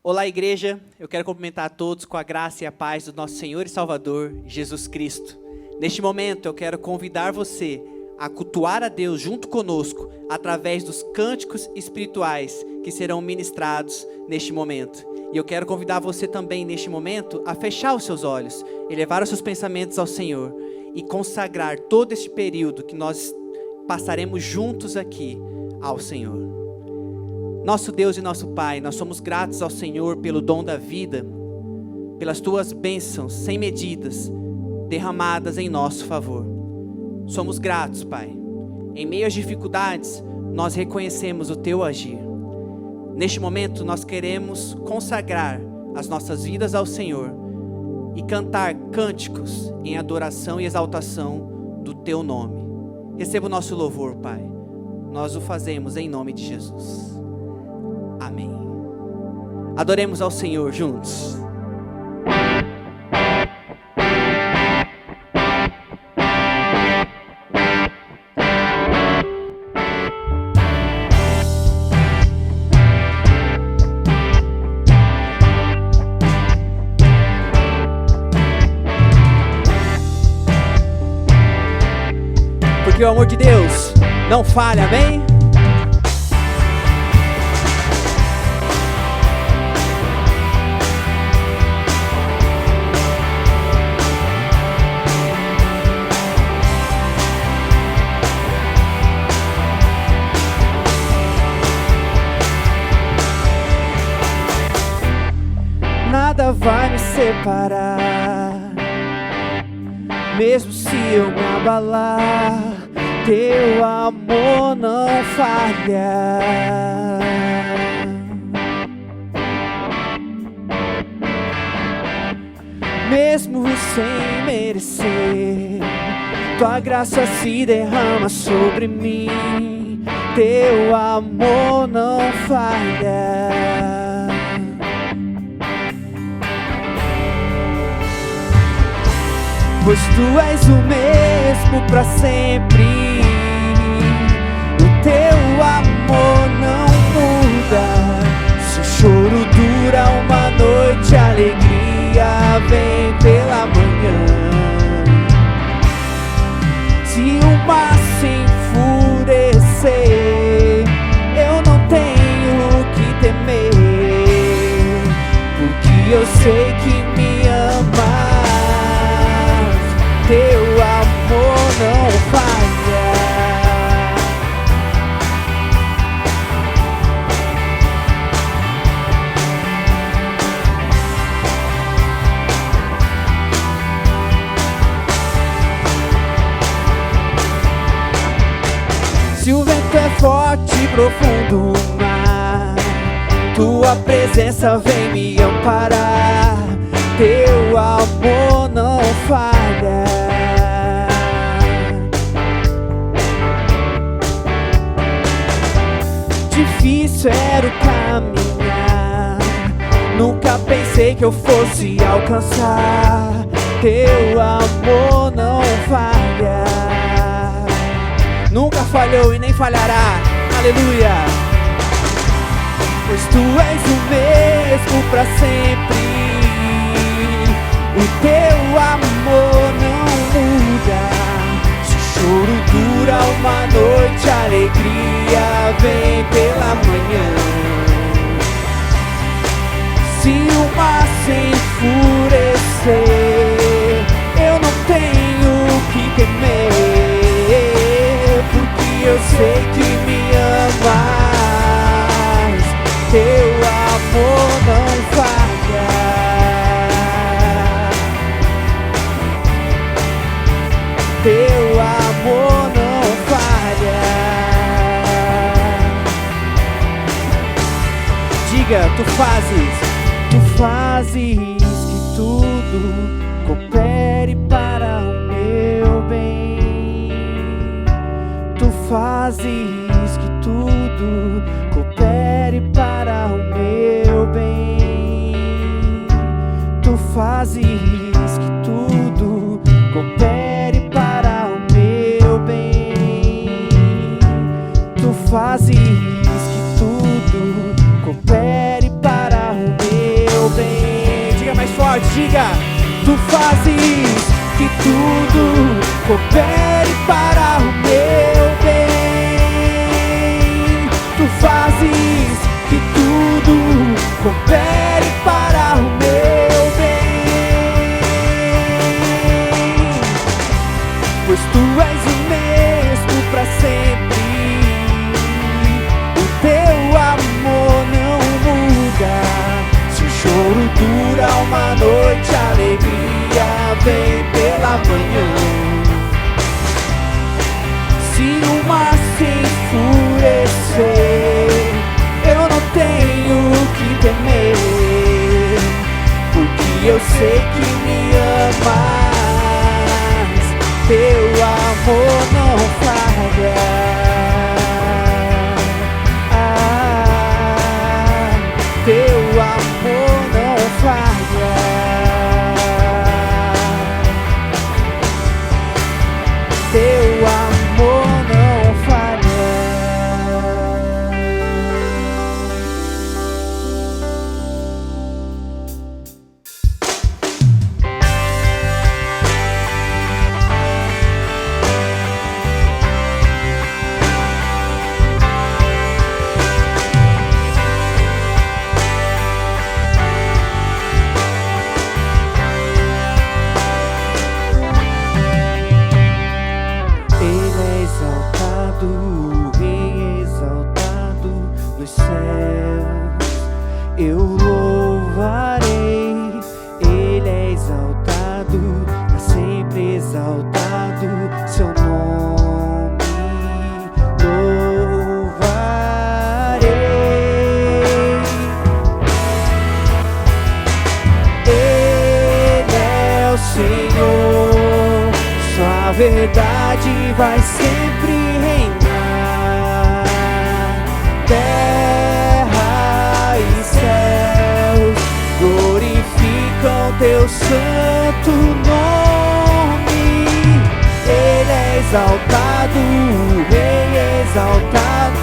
Olá, igreja. Eu quero cumprimentar a todos com a graça e a paz do nosso Senhor e Salvador, Jesus Cristo. Neste momento, eu quero convidar você a cultuar a Deus junto conosco, através dos cânticos espirituais que serão ministrados neste momento. E eu quero convidar você também, neste momento, a fechar os seus olhos, elevar os seus pensamentos ao Senhor e consagrar todo este período que nós passaremos juntos aqui ao Senhor. Nosso Deus e nosso Pai, nós somos gratos ao Senhor pelo dom da vida, pelas Tuas bênçãos sem medidas, derramadas em nosso favor. Somos gratos, Pai. Em meio às dificuldades, nós reconhecemos o Teu agir. Neste momento, nós queremos consagrar as nossas vidas ao Senhor e cantar cânticos em adoração e exaltação do Teu nome. Receba o nosso louvor, Pai. Nós o fazemos em nome de Jesus. Amém. Adoremos ao Senhor juntos. Porque o amor de Deus não falha, amém? Nada vai me separar, mesmo se eu me abalar, Teu amor não falha. Mesmo sem merecer, Tua graça se derrama sobre mim, Teu amor não falha. Pois Tu és o mesmo pra sempre, o Teu amor não muda. Se o choro dura uma noite, a alegria vem pela manhã. Se o mar se enfurecer, eu não tenho o que temer, porque eu sei que me ama. Teu amor não falha. Se o vento é forte e profundo o mar, Tua presença vem me amparar. Teu amor não falha. Difícil era o caminhar, nunca pensei que eu fosse alcançar. Teu amor não falha. Nunca falhou e nem falhará. Aleluia. Pois Tu és o mesmo pra sempre, o Teu amor não muda. Se o choro dura uma noite, a alegria vem pela manhã. Se o mar se enfurecer, eu não tenho o que temer, porque eu sei que me amas. Teu amor não falha. Teu amor não falha. Diga, Tu fazes que tudo coopere para o meu bem. Tu fazes que tudo coopere para o meu bem. Tu fazes que tudo coopere para o meu bem. Tu fazes que tudo coopere para o meu tudo coopere para o meu bem. Tu fazes que tudo coopere para o meu bem, pois tu és o mesmo para sempre. O teu amor não muda. Se o choro dura uma noite, a alegria vem pela manhã. Se o mar se enfurecer, eu não tenho que temer, porque eu sei que me amas. Teu amor não falha. Teu amor não falha. Teu amor não falha. Eu louvarei, Ele é exaltado, para sempre exaltado, seu nome louvarei. Ele é o Senhor, sua verdade vai sempre reinar. Glorificam teu santo nome. Ele é exaltado, o Rei é exaltado.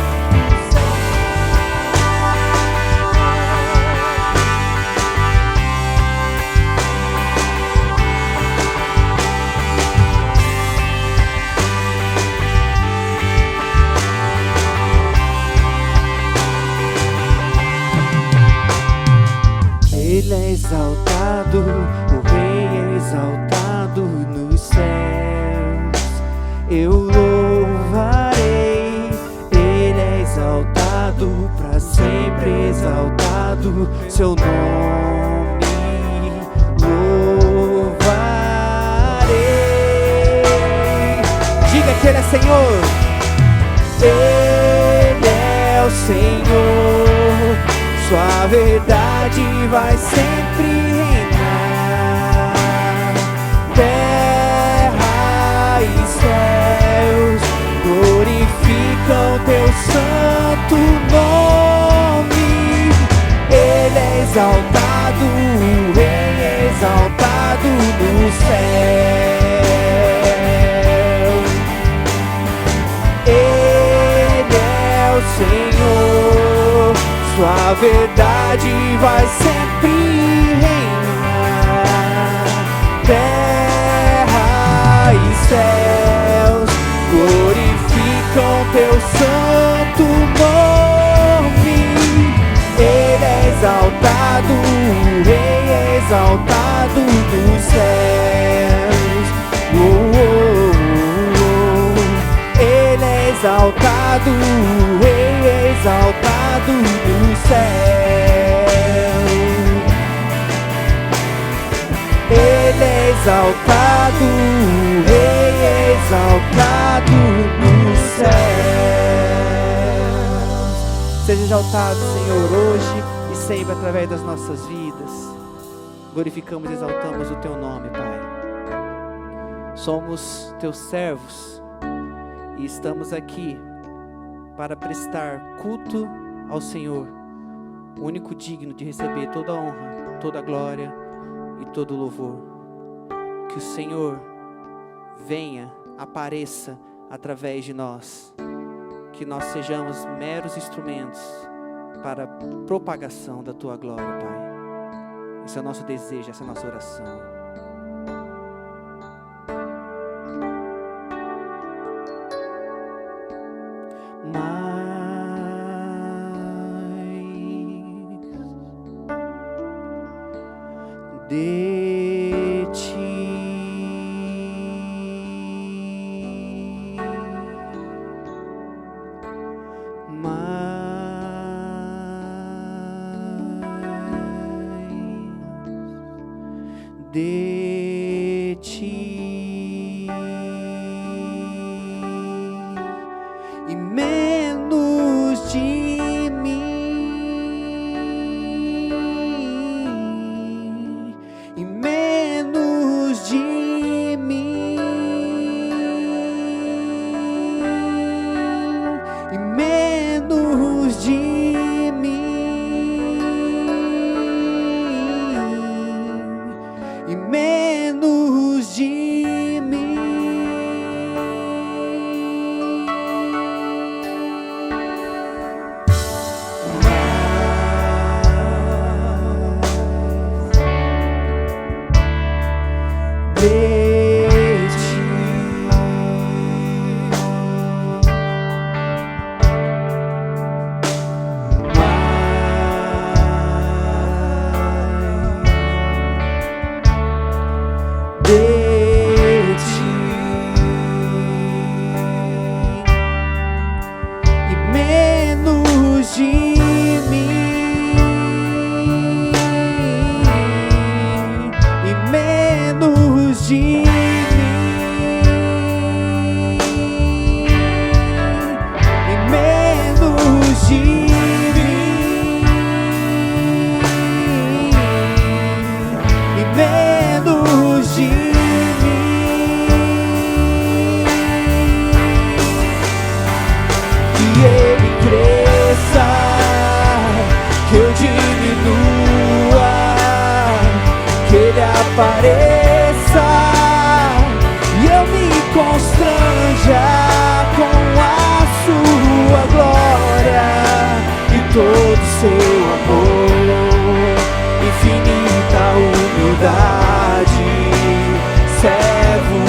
Ele é exaltado, o Rei é exaltado nos céus. Eu louvarei, Ele é exaltado, para sempre exaltado, seu nome louvarei. Diga que Ele é Senhor. Ele é o Senhor, sua verdade vai sempre reinar. Terra e céus glorificam teu santo nome. Ele é exaltado, o Rei é exaltado no céu. Ele é o Senhor, sua verdade vai sempre reinar. Terra e céus glorificam teu santo nome. Ele é exaltado, o Rei é exaltado nos céus. Ele é exaltado, o Rei é exaltado no céu. Ele é exaltado, o Rei é exaltado no céu. Seja exaltado, Senhor, hoje e sempre através das nossas vidas. Glorificamos e exaltamos o Teu nome, Pai. Somos Teus servos e estamos aqui para prestar culto ao Senhor, o único digno de receber toda a honra, toda a glória e todo o louvor. Que o Senhor venha, apareça através de nós, que nós sejamos meros instrumentos para a propagação da Tua glória, Pai. Esse é o nosso desejo, essa é a nossa oração. apareça e eu me constranja com a sua glória e todo seu amor, infinita humildade, servo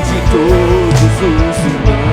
de todos os irmãos.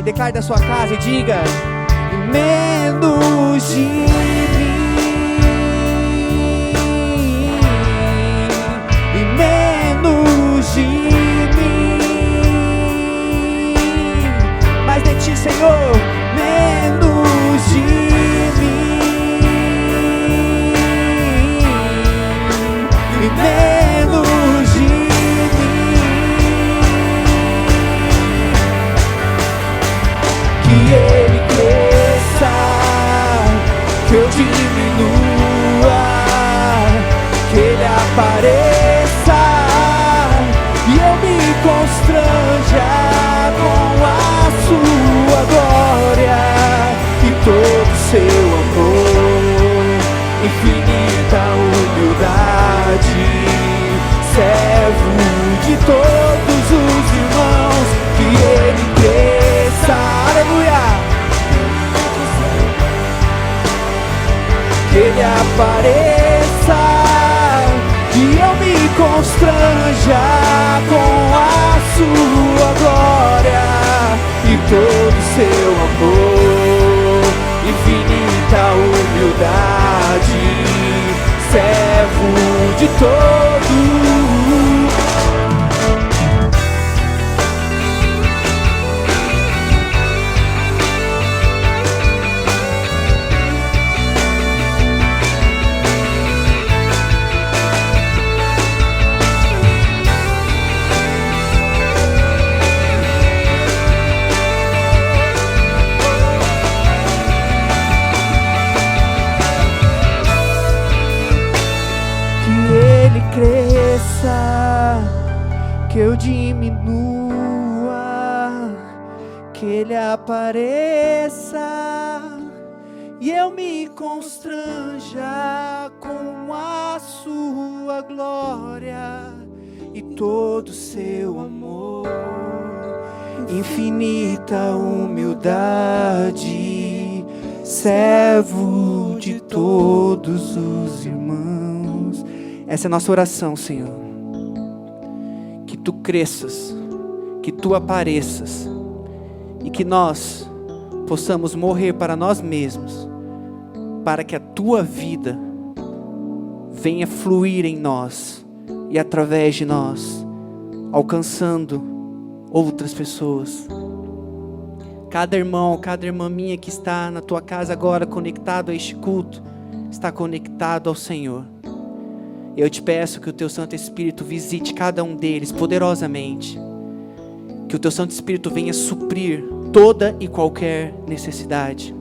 Declare da sua casa e diga: menos de mim e menos de mim, mais de ti, Senhor, menos de mim e menos de mim. Que Ele cresça, que eu diminua, que Ele apareça e eu me constranja com a sua glória e todo seu amor, infinita humildade, servo de todos os irmãos. Que Ele cresça, aleluia, que Ele apareça e eu me constranja com a sua glória e todo seu amor, infinita humildade, servo de todos. Cresça, que eu diminua, que Ele apareça e eu me constranja com a sua glória e todo seu amor, infinita humildade, servo de todos os irmãos. Essa é a nossa oração, Senhor. Que Tu cresças, que Tu apareças e que nós possamos morrer para nós mesmos, para que a Tua vida venha fluir em nós e através de nós, alcançando outras pessoas. Cada irmão, cada irmã minha que está na Tua casa agora conectado a este culto, está conectado ao Senhor. Eu te peço que o Teu Santo Espírito visite cada um deles poderosamente. Que o Teu Santo Espírito venha suprir toda e qualquer necessidade.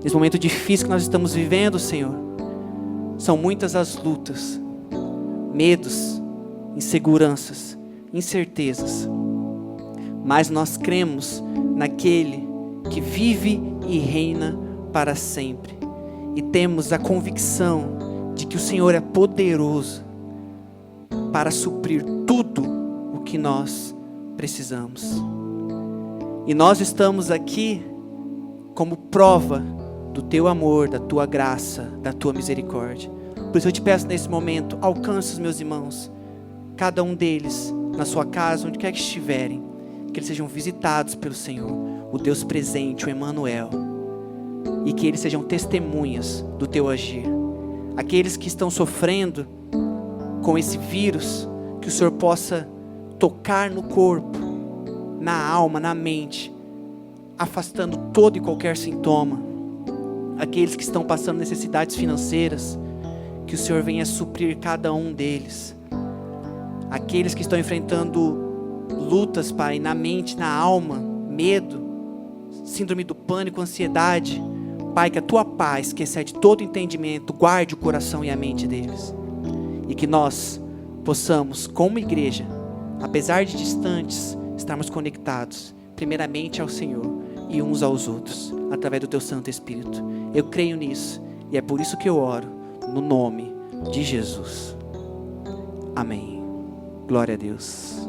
Nesse momento difícil que nós estamos vivendo, Senhor, são muitas as lutas, medos, inseguranças, incertezas. Mas nós cremos naquele que vive e reina para sempre. E temos a convicção de que o Senhor é poderoso para suprir tudo o que nós precisamos. E nós estamos aqui como prova do Teu amor, da Tua graça, da Tua misericórdia. Por isso eu te peço nesse momento, alcance os meus irmãos, cada um deles, na sua casa, onde quer que estiverem, que eles sejam visitados pelo Senhor, o Deus presente, o Emmanuel, e que eles sejam testemunhas do Teu agir. Aqueles que estão sofrendo com esse vírus, que o Senhor possa tocar no corpo, na alma, na mente, afastando todo e qualquer sintoma. Aqueles que estão passando necessidades financeiras, que o Senhor venha suprir cada um deles. Aqueles que estão enfrentando lutas, Pai, na mente, na alma, medo, síndrome do pânico, ansiedade. Pai, que a Tua paz, que excede todo entendimento, guarde o coração e a mente deles. E que nós possamos, como igreja, apesar de distantes, estarmos conectados, primeiramente ao Senhor e uns aos outros, através do Teu Santo Espírito. Eu creio nisso e é por isso que eu oro, no nome de Jesus. Amém. Glória a Deus.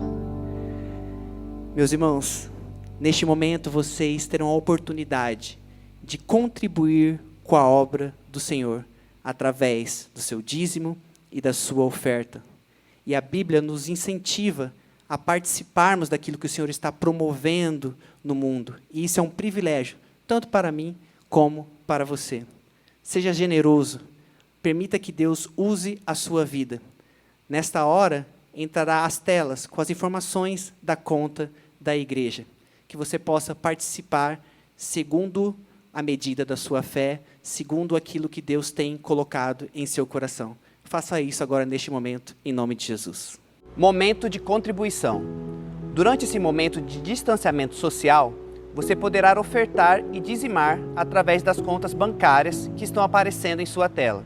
Meus irmãos, neste momento vocês terão a oportunidade de contribuir com a obra do Senhor, através do seu dízimo e da sua oferta. E a Bíblia nos incentiva a participarmos daquilo que o Senhor está promovendo no mundo. E isso é um privilégio, tanto para mim como para você. Seja generoso, permita que Deus use a sua vida. Nesta hora, entrará as telas com as informações da conta da igreja, que você possa participar segundo a medida da sua fé, segundo aquilo que Deus tem colocado em seu coração. Faça isso agora neste momento, em nome de Jesus. Momento de contribuição. Durante esse momento de distanciamento social, você poderá ofertar e dizimar através das contas bancárias que estão aparecendo em sua tela.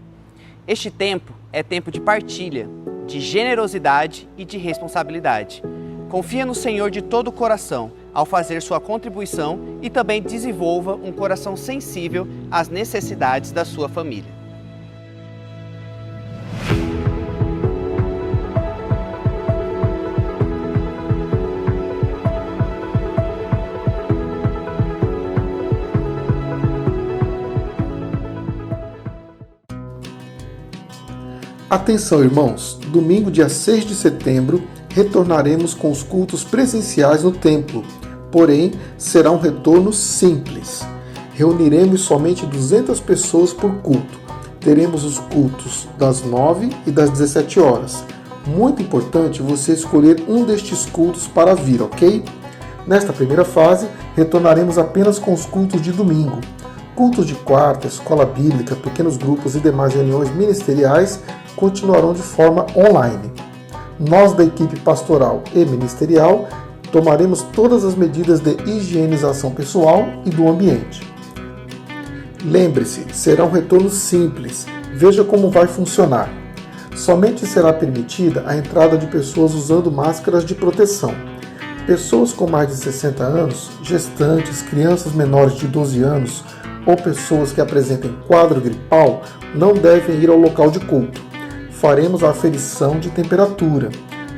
Este tempo é tempo de partilha, de generosidade e de responsabilidade. Confia no Senhor de todo o coração ao fazer sua contribuição e também desenvolva um coração sensível às necessidades da sua família. Atenção, irmãos! Domingo, dia 6 de setembro, retornaremos com os cultos presenciais no templo. Porém, será um retorno simples. Reuniremos somente 200 pessoas por culto. Teremos os cultos das 9 e das 17 horas. Muito importante você escolher um destes cultos para vir, ok? Nesta primeira fase, retornaremos apenas com os cultos de domingo. Cultos de quarta, escola bíblica, pequenos grupos e demais reuniões ministeriais continuarão de forma online. Nós da equipe pastoral e ministerial tomaremos todas as medidas de higienização pessoal e do ambiente. Lembre-se, será um retorno simples. Veja como vai funcionar. Somente será permitida a entrada de pessoas usando máscaras de proteção. Pessoas com mais de 60 anos, gestantes, crianças menores de 12 anos ou pessoas que apresentem quadro gripal não devem ir ao local de culto. Faremos a aferição de temperatura.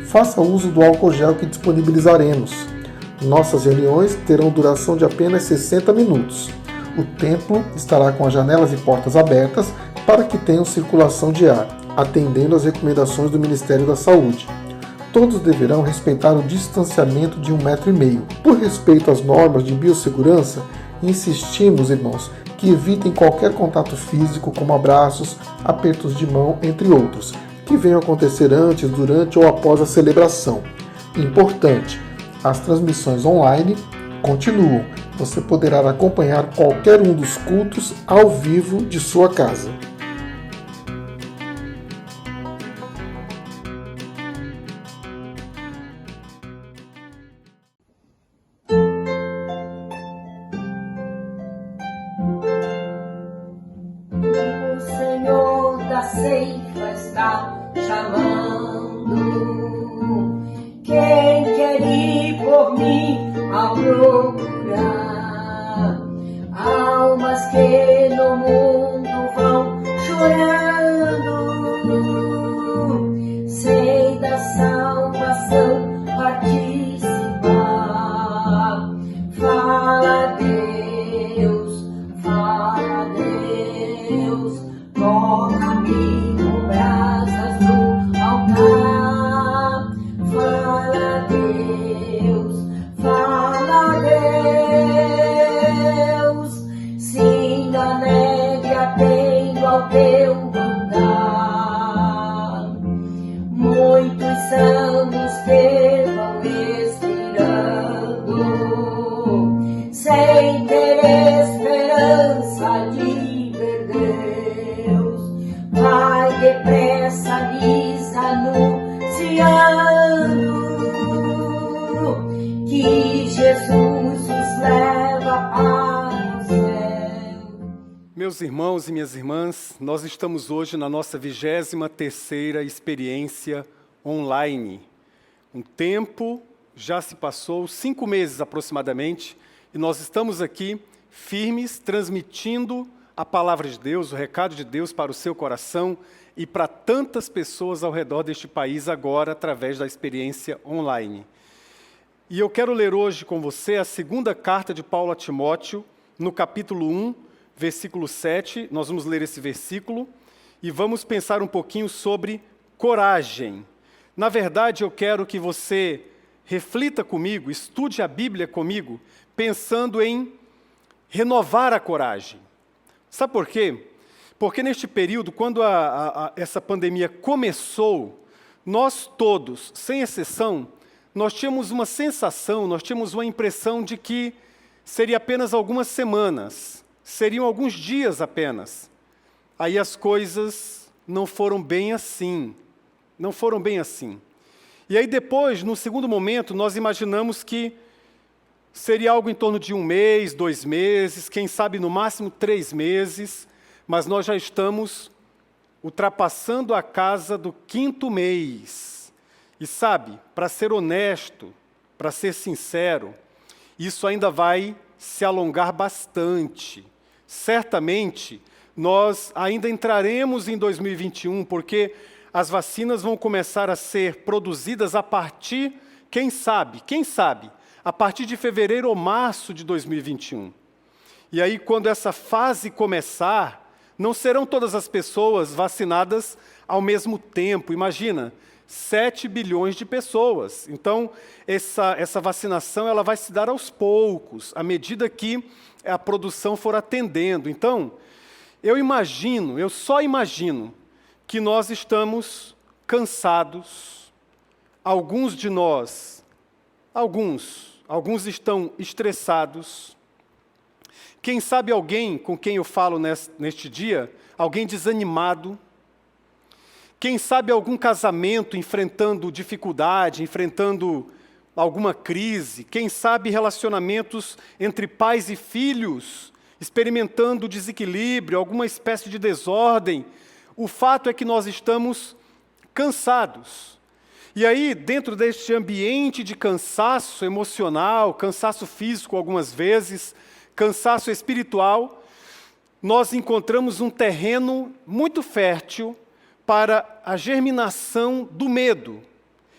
Faça uso do álcool gel que disponibilizaremos. Nossas reuniões terão duração de apenas 60 minutos. O templo estará com as janelas e portas abertas para que tenham circulação de ar, atendendo às recomendações do Ministério da Saúde. Todos deverão respeitar o distanciamento de 1,5 m. Por respeito às normas de biossegurança, insistimos, irmãos, que evitem qualquer contato físico, como abraços, apertos de mão, entre outros, que venham acontecer antes, durante ou após a celebração. Importante, as transmissões online continuam. Você poderá acompanhar qualquer um dos cultos ao vivo de sua casa. Ceifa está chamando. Quem quer ir por mim ao procurar? Almas que no mundo vão chorando. Sei da salvação participar. Fala Deus, fala Deus. Toca-me com brasas do altar. Fala Deus, fala Deus. que Jesus nos leva para o céu. Meus irmãos e minhas irmãs, nós estamos hoje na nossa 23ª experiência online. Um tempo já se passou, 5 meses aproximadamente, e nós estamos aqui firmes, transmitindo a palavra de Deus, o recado de Deus para o seu coração e para tantas pessoas ao redor deste país agora, através da experiência online. E eu quero ler hoje com você a segunda carta de Paulo a Timóteo, no capítulo 1, versículo 7. Nós vamos ler esse versículo e vamos pensar um pouquinho sobre coragem. Na verdade, eu quero que você reflita comigo, estude a Bíblia comigo, pensando em renovar a coragem. Sabe por quê? Porque neste período, quando essa pandemia começou, nós todos, sem exceção, nós tínhamos uma sensação, nós tínhamos uma impressão de que seria apenas algumas semanas, seriam alguns dias apenas. Aí as coisas não foram bem assim, não foram bem assim. E aí depois, no segundo momento, nós imaginamos que seria algo em torno de 1 mês, 2 meses, quem sabe no máximo 3 meses, mas nós já estamos ultrapassando a casa do 5º mês. E sabe, para ser honesto, para ser sincero, isso ainda vai se alongar bastante. Certamente, nós ainda entraremos em 2021, porque as vacinas vão começar a ser produzidas a partir, quem sabe, a partir de fevereiro ou março de 2021. E aí, quando essa fase começar, não serão todas as pessoas vacinadas ao mesmo tempo. Imagina, 7 bilhões de pessoas. Então, essa vacinação ela vai se dar aos poucos, à medida que a produção for atendendo. Então, eu só imagino que nós estamos cansados, alguns de nós, alguns estão estressados. Quem sabe alguém com quem eu falo neste dia, alguém desanimado. Quem sabe algum casamento enfrentando dificuldade, enfrentando alguma crise. Quem sabe relacionamentos entre pais e filhos, experimentando desequilíbrio, alguma espécie de desordem. O fato é que nós estamos cansados. E aí, dentro deste ambiente de cansaço emocional, cansaço físico algumas vezes, cansaço espiritual, nós encontramos um terreno muito fértil para a germinação do medo.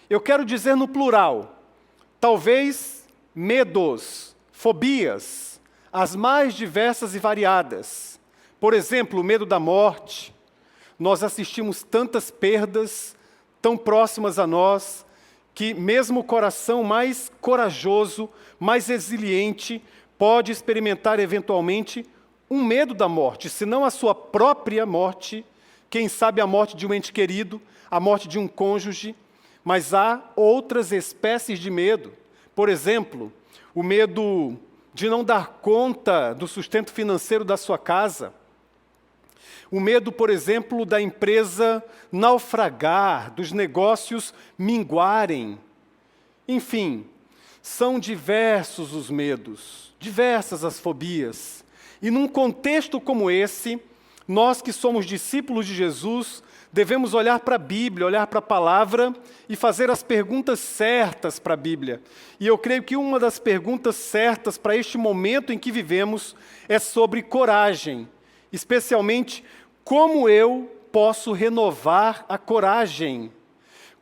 Eu quero dizer no plural, talvez medos, fobias, as mais diversas e variadas. Por exemplo, o medo da morte. Nós assistimos tantas perdas tão próximas a nós, que mesmo o coração mais corajoso, mais resiliente, pode experimentar eventualmente um medo da morte, se não a sua própria morte, quem sabe a morte de um ente querido, a morte de um cônjuge, mas há outras espécies de medo. Por exemplo, o medo de não dar conta do sustento financeiro da sua casa. O medo, por exemplo, da empresa naufragar, dos negócios minguarem. Enfim, são diversos os medos, diversas as fobias. E num contexto como esse, nós que somos discípulos de Jesus, devemos olhar para a Bíblia, olhar para a palavra e fazer as perguntas certas para a Bíblia. E eu creio que uma das perguntas certas para este momento em que vivemos é sobre coragem. Especialmente, como eu posso renovar a coragem?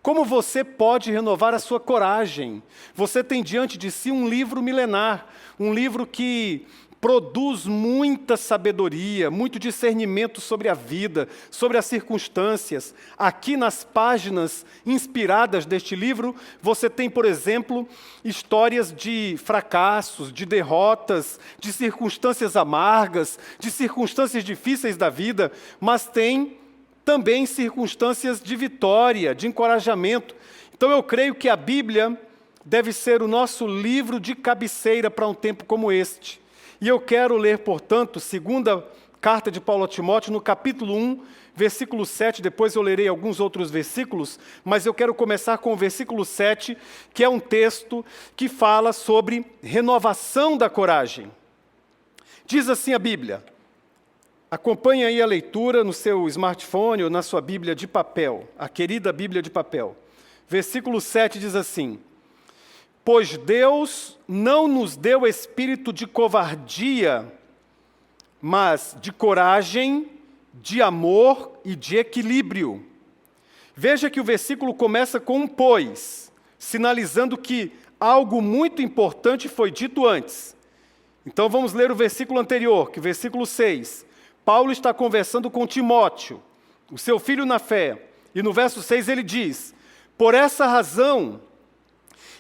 Como você pode renovar a sua coragem? Você tem diante de si um livro milenar, um livro que produz muita sabedoria, muito discernimento sobre a vida, sobre as circunstâncias. Aqui nas páginas inspiradas deste livro, você tem, por exemplo, histórias de fracassos, de derrotas, de circunstâncias amargas, de circunstâncias difíceis da vida, mas tem também circunstâncias de vitória, de encorajamento. Então eu creio que a Bíblia deve ser o nosso livro de cabeceira para um tempo como este. E eu quero ler, portanto, segunda carta de Paulo a Timóteo, no capítulo 1, versículo 7, depois eu lerei alguns outros versículos, mas eu quero começar com o versículo 7, que é um texto que fala sobre renovação da coragem. Diz assim a Bíblia, acompanhe aí a leitura no seu smartphone ou na sua Bíblia de papel, a querida Bíblia de papel. Versículo 7 diz assim, pois Deus não nos deu espírito de covardia, mas de coragem, de amor e de equilíbrio. Veja que o versículo começa com um pois, sinalizando que algo muito importante foi dito antes. Então vamos ler o versículo anterior, que é o versículo 6. Paulo está conversando com Timóteo, o seu filho na fé, e no verso 6 ele diz, por essa razão,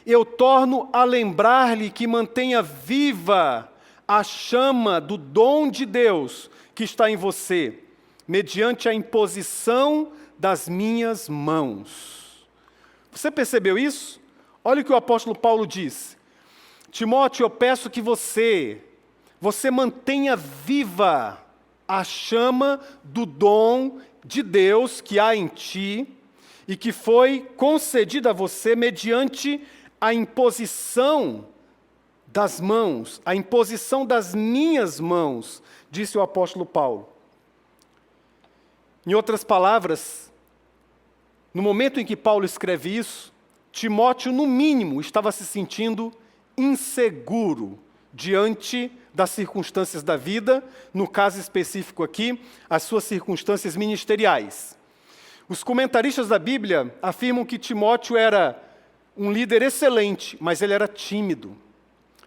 eu torno a lembrar-lhe que mantenha viva a chama do dom de Deus que está em você, mediante a imposição das minhas mãos. Você percebeu isso? Olha o que o apóstolo Paulo diz. Timóteo, eu peço que você mantenha viva a chama do dom de Deus que há em ti e que foi concedida a você mediante a imposição das mãos, a imposição das minhas mãos, disse o apóstolo Paulo. Em outras palavras, no momento em que Paulo escreve isso, Timóteo, no mínimo, estava se sentindo inseguro diante das circunstâncias da vida, no caso específico aqui, as suas circunstâncias ministeriais. Os comentaristas da Bíblia afirmam que Timóteo era um líder excelente, mas ele era tímido.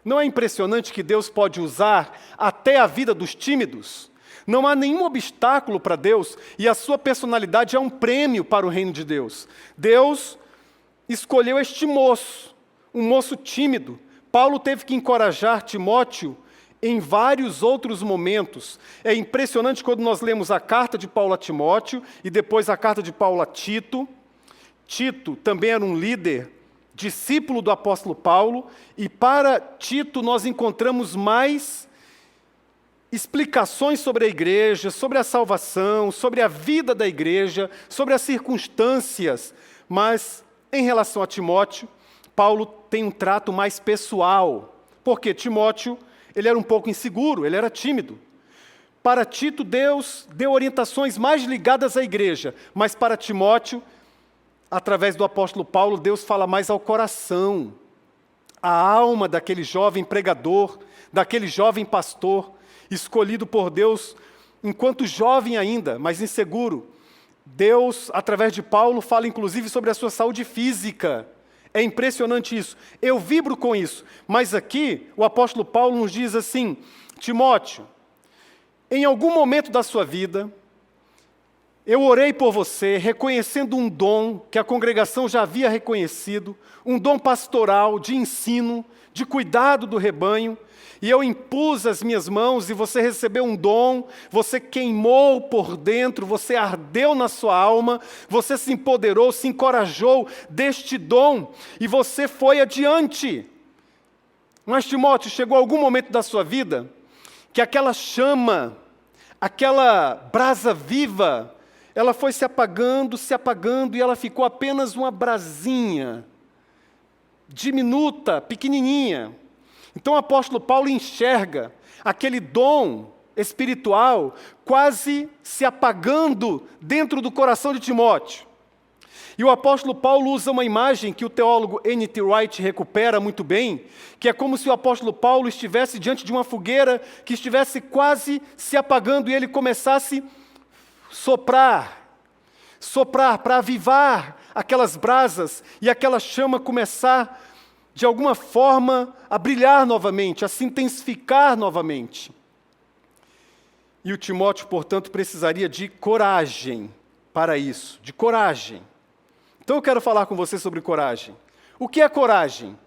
Não é impressionante que Deus pode usar até a vida dos tímidos? Não há nenhum obstáculo para Deus e a sua personalidade é um prêmio para o reino de Deus. Deus escolheu este moço, um moço tímido. Paulo teve que encorajar Timóteo em vários outros momentos. É impressionante quando nós lemos a carta de Paulo a Timóteo e depois a carta de Paulo a Tito. Tito também era um líder, discípulo do apóstolo Paulo, e para Tito nós encontramos mais explicações sobre a igreja, sobre a salvação, sobre a vida da igreja, sobre as circunstâncias, mas em relação a Timóteo, Paulo tem um trato mais pessoal, porque Timóteo, ele era um pouco inseguro, ele era tímido. Para Tito, Deus deu orientações mais ligadas à igreja, mas para Timóteo, através do apóstolo Paulo, Deus fala mais ao coração, à alma daquele jovem pregador, daquele jovem pastor, escolhido por Deus enquanto jovem ainda, mas inseguro. Deus, através de Paulo, fala inclusive sobre a sua saúde física. É impressionante isso. Eu vibro com isso. Mas aqui, o apóstolo Paulo nos diz assim, Timóteo, em algum momento da sua vida, eu orei por você, reconhecendo um dom que a congregação já havia reconhecido, um dom pastoral, de ensino, de cuidado do rebanho, e eu impus as minhas mãos e você recebeu um dom, você queimou por dentro, você ardeu na sua alma, você se empoderou, se encorajou deste dom e você foi adiante. Mas, Timóteo, chegou algum momento da sua vida que aquela chama, aquela brasa viva, ela foi se apagando e ela ficou apenas uma brasinha, diminuta, pequenininha. Então o apóstolo Paulo enxerga aquele dom espiritual quase se apagando dentro do coração de Timóteo. E o apóstolo Paulo usa uma imagem que o teólogo N.T. Wright recupera muito bem, que é como se o apóstolo Paulo estivesse diante de uma fogueira que estivesse quase se apagando e ele começasse soprar para avivar aquelas brasas e aquela chama começar, de alguma forma, a brilhar novamente, a se intensificar novamente. E o Timóteo, portanto, precisaria de coragem para isso, de coragem. Então eu quero falar com você sobre coragem. O que é coragem?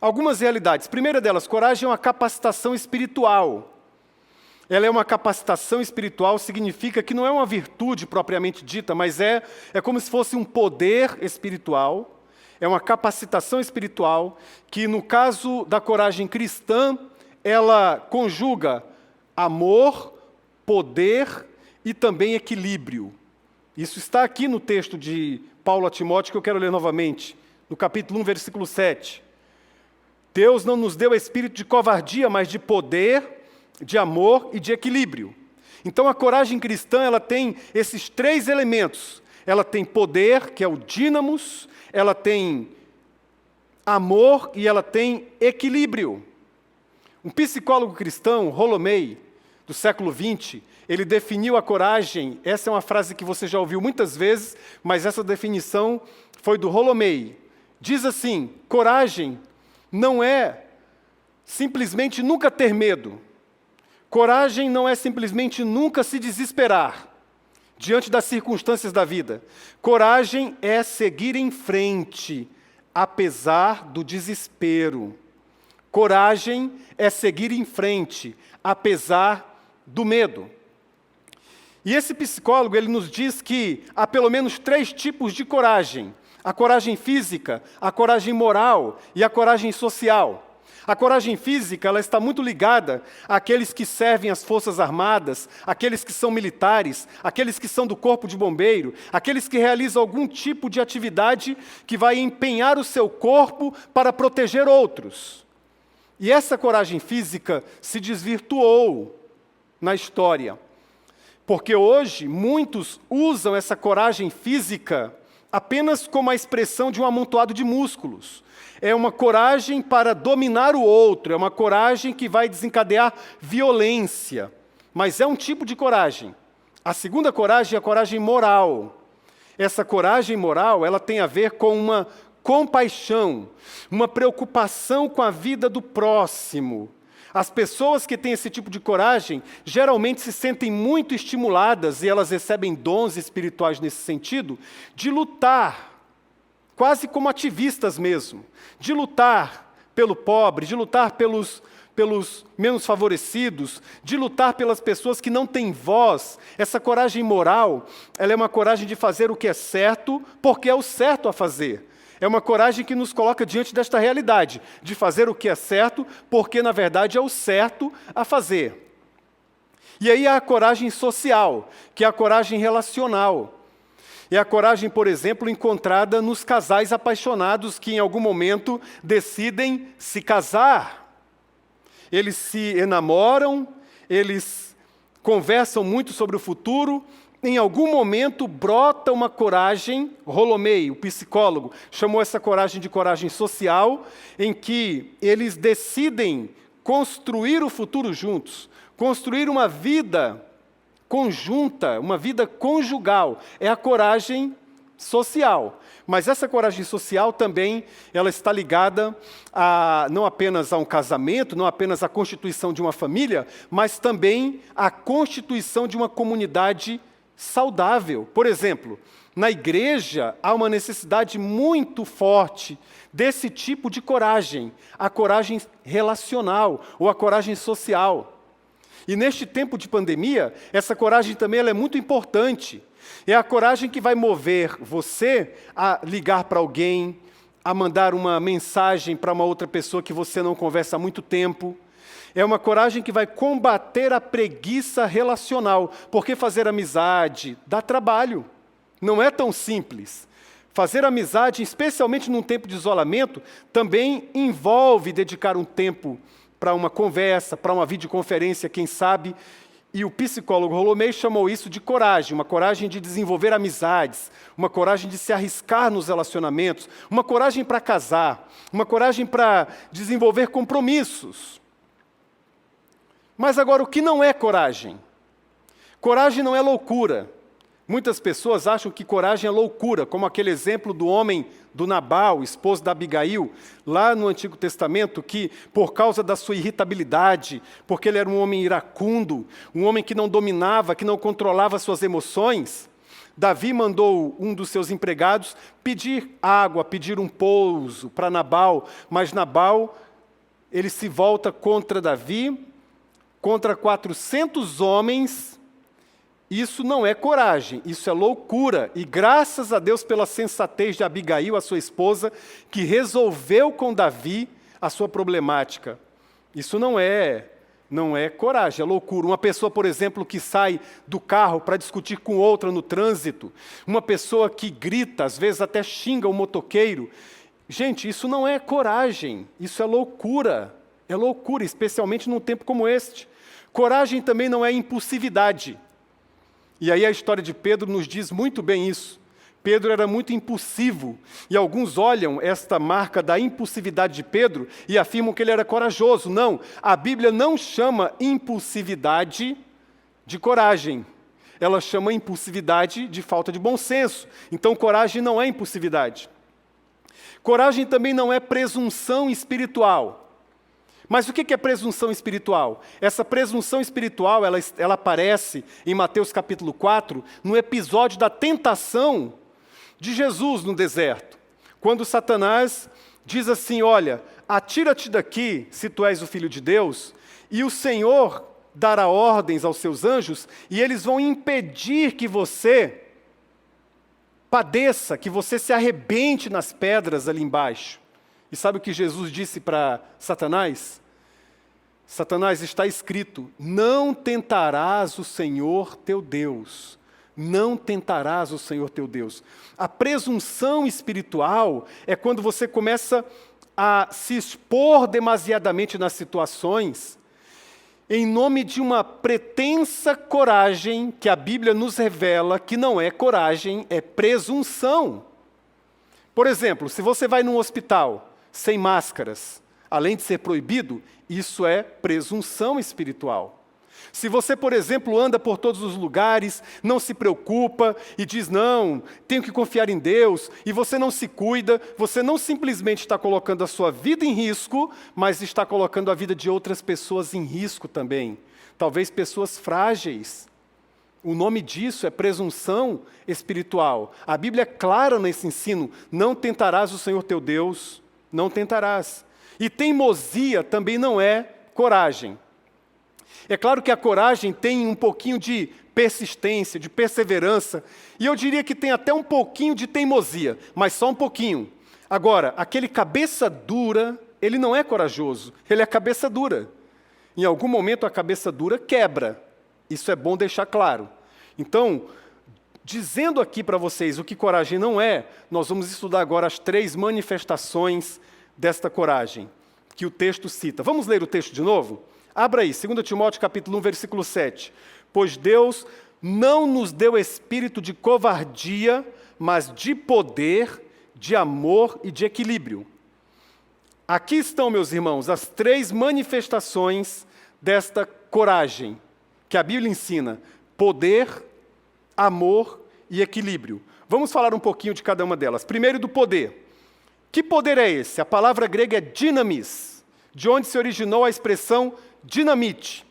Algumas realidades. Primeira delas, coragem é uma capacitação espiritual. Ela é uma capacitação espiritual, significa que não é uma virtude propriamente dita, mas é como se fosse um poder espiritual, é uma capacitação espiritual que, no caso da coragem cristã, ela conjuga amor, poder e também equilíbrio. Isso está aqui no texto de Paulo a Timóteo, que eu quero ler novamente, no capítulo 1, versículo 7. Deus não nos deu espírito de covardia, mas de poder, de amor e de equilíbrio. Então a coragem cristã, ela tem esses três elementos. Ela tem poder, que é o dínamos, ela tem amor e ela tem equilíbrio. Um psicólogo cristão, Rollo May, do século XX, ele definiu a coragem, essa é uma frase que você já ouviu muitas vezes, mas essa definição foi do Rollo May. Diz assim: coragem não é simplesmente nunca ter medo. Coragem não é simplesmente nunca se desesperar diante das circunstâncias da vida. Coragem é seguir em frente, apesar do desespero. Coragem é seguir em frente, apesar do medo. E esse psicólogo, ele nos diz que há pelo menos 3 tipos de coragem: a coragem física, a coragem moral e a coragem social. A coragem física, ela está muito ligada àqueles que servem as Forças Armadas, àqueles que são militares, àqueles que são do Corpo de Bombeiro, àqueles que realizam algum tipo de atividade que vai empenhar o seu corpo para proteger outros. E essa coragem física se desvirtuou na história, porque hoje muitos usam essa coragem física apenas como a expressão de um amontoado de músculos. É uma coragem para dominar o outro, é uma coragem que vai desencadear violência, mas é um tipo de coragem. A segunda coragem é a coragem moral. Essa coragem moral, ela tem a ver com uma compaixão, uma preocupação com a vida do próximo. As pessoas que têm esse tipo de coragem geralmente se sentem muito estimuladas, e elas recebem dons espirituais nesse sentido, de lutar, quase como ativistas mesmo, de lutar pelo pobre, de lutar pelos menos favorecidos, de lutar pelas pessoas que não têm voz. Essa coragem moral, ela é uma coragem de fazer o que é certo, porque é o certo a fazer. É uma coragem que nos coloca diante desta realidade, de fazer o que é certo, porque, na verdade, é o certo a fazer. E aí há a coragem social, que é a coragem relacional. É a coragem, por exemplo, encontrada nos casais apaixonados que, em algum momento, decidem se casar. Eles se enamoram, eles conversam muito sobre o futuro. Em algum momento brota uma coragem. Rollo May, o psicólogo, chamou essa coragem de coragem social, em que eles decidem construir o futuro juntos, construir uma vida conjunta, uma vida conjugal. É a coragem social. Mas essa coragem social também, ela está ligada não apenas a um casamento, não apenas à constituição de uma família, mas também à constituição de uma comunidade saudável. Por exemplo, na igreja há uma necessidade muito forte desse tipo de coragem, a coragem relacional ou a coragem social. E neste tempo de pandemia, essa coragem também ela é muito importante. É a coragem que vai mover você a ligar para alguém, a mandar uma mensagem para uma outra pessoa que você não conversa há muito tempo. É uma coragem que vai combater a preguiça relacional, porque fazer amizade dá trabalho, não é tão simples. Fazer amizade, especialmente num tempo de isolamento, também envolve dedicar um tempo para uma conversa, para uma videoconferência, quem sabe. E o psicólogo Rollo May chamou isso de coragem, uma coragem de desenvolver amizades, uma coragem de se arriscar nos relacionamentos, uma coragem para casar, uma coragem para desenvolver compromissos. Mas agora, o que não é coragem? Coragem não é loucura. Muitas pessoas acham que coragem é loucura, como aquele exemplo do homem do Nabal, esposo da Abigail, lá no Antigo Testamento, que por causa da sua irritabilidade, porque ele era um homem iracundo, um homem que não dominava, que não controlava suas emoções, Davi mandou um dos seus empregados pedir água, pedir um pouso para Nabal, mas Nabal, ele se volta contra Davi, contra 400 homens. Isso não é coragem, isso é loucura. E graças a Deus pela sensatez de Abigail, a sua esposa, que resolveu com Davi a sua problemática. Isso não é não é coragem, é loucura. Uma pessoa, por exemplo, que sai do carro para discutir com outra no trânsito, uma pessoa que grita, às vezes até xinga o motoqueiro. Gente, isso não é coragem, isso é loucura, especialmente num tempo como este. Coragem também não é impulsividade. E aí a história de Pedro nos diz muito bem isso. Pedro era muito impulsivo, e alguns olham esta marca da impulsividade de Pedro e afirmam que ele era corajoso. Não, a Bíblia não chama impulsividade de coragem. Ela chama impulsividade de falta de bom senso. Então, coragem não é impulsividade. Coragem também não é presunção espiritual. Mas o que é presunção espiritual? Essa presunção espiritual, ela aparece em Mateus capítulo 4, no episódio da tentação de Jesus no deserto. Quando Satanás diz assim, olha, atira-te daqui, se tu és o Filho de Deus, e o Senhor dará ordens aos seus anjos, e eles vão impedir que você padeça, que você se arrebente nas pedras ali embaixo. E sabe o que Jesus disse para Satanás? Satanás, está escrito, não tentarás o Senhor teu Deus. Não tentarás o Senhor teu Deus. A presunção espiritual é quando você começa a se expor demasiadamente nas situações, em nome de uma pretensa coragem que a Bíblia nos revela que não é coragem, é presunção. Por exemplo, se você vai num hospital sem máscaras, além de ser proibido, isso é presunção espiritual. Se você, por exemplo, anda por todos os lugares, não se preocupa e diz, não, tenho que confiar em Deus, e você não se cuida, você não simplesmente está colocando a sua vida em risco, mas está colocando a vida de outras pessoas em risco também. Talvez pessoas frágeis. O nome disso é presunção espiritual. A Bíblia é clara nesse ensino, não tentarás o Senhor teu Deus, não tentarás. E teimosia também não é coragem. É claro que a coragem tem um pouquinho de persistência, de perseverança, e eu diria que tem até um pouquinho de teimosia, mas só um pouquinho. Agora, aquele cabeça dura, ele não é corajoso, ele é cabeça dura. Em algum momento a cabeça dura quebra, isso é bom deixar claro. Então, dizendo aqui para vocês o que coragem não é, nós vamos estudar agora as 3 manifestações desta coragem, que o texto cita. Vamos ler o texto de novo? Abra aí, 2 Timóteo capítulo 1, versículo 7. Pois Deus não nos deu espírito de covardia, mas de poder, de amor e de equilíbrio. Aqui estão, meus irmãos, as 3 manifestações desta coragem que a Bíblia ensina: poder, amor e equilíbrio. Vamos falar um pouquinho de cada uma delas. Primeiro, do poder. Que poder é esse? A palavra grega é dynamis, de onde se originou a expressão dinamite.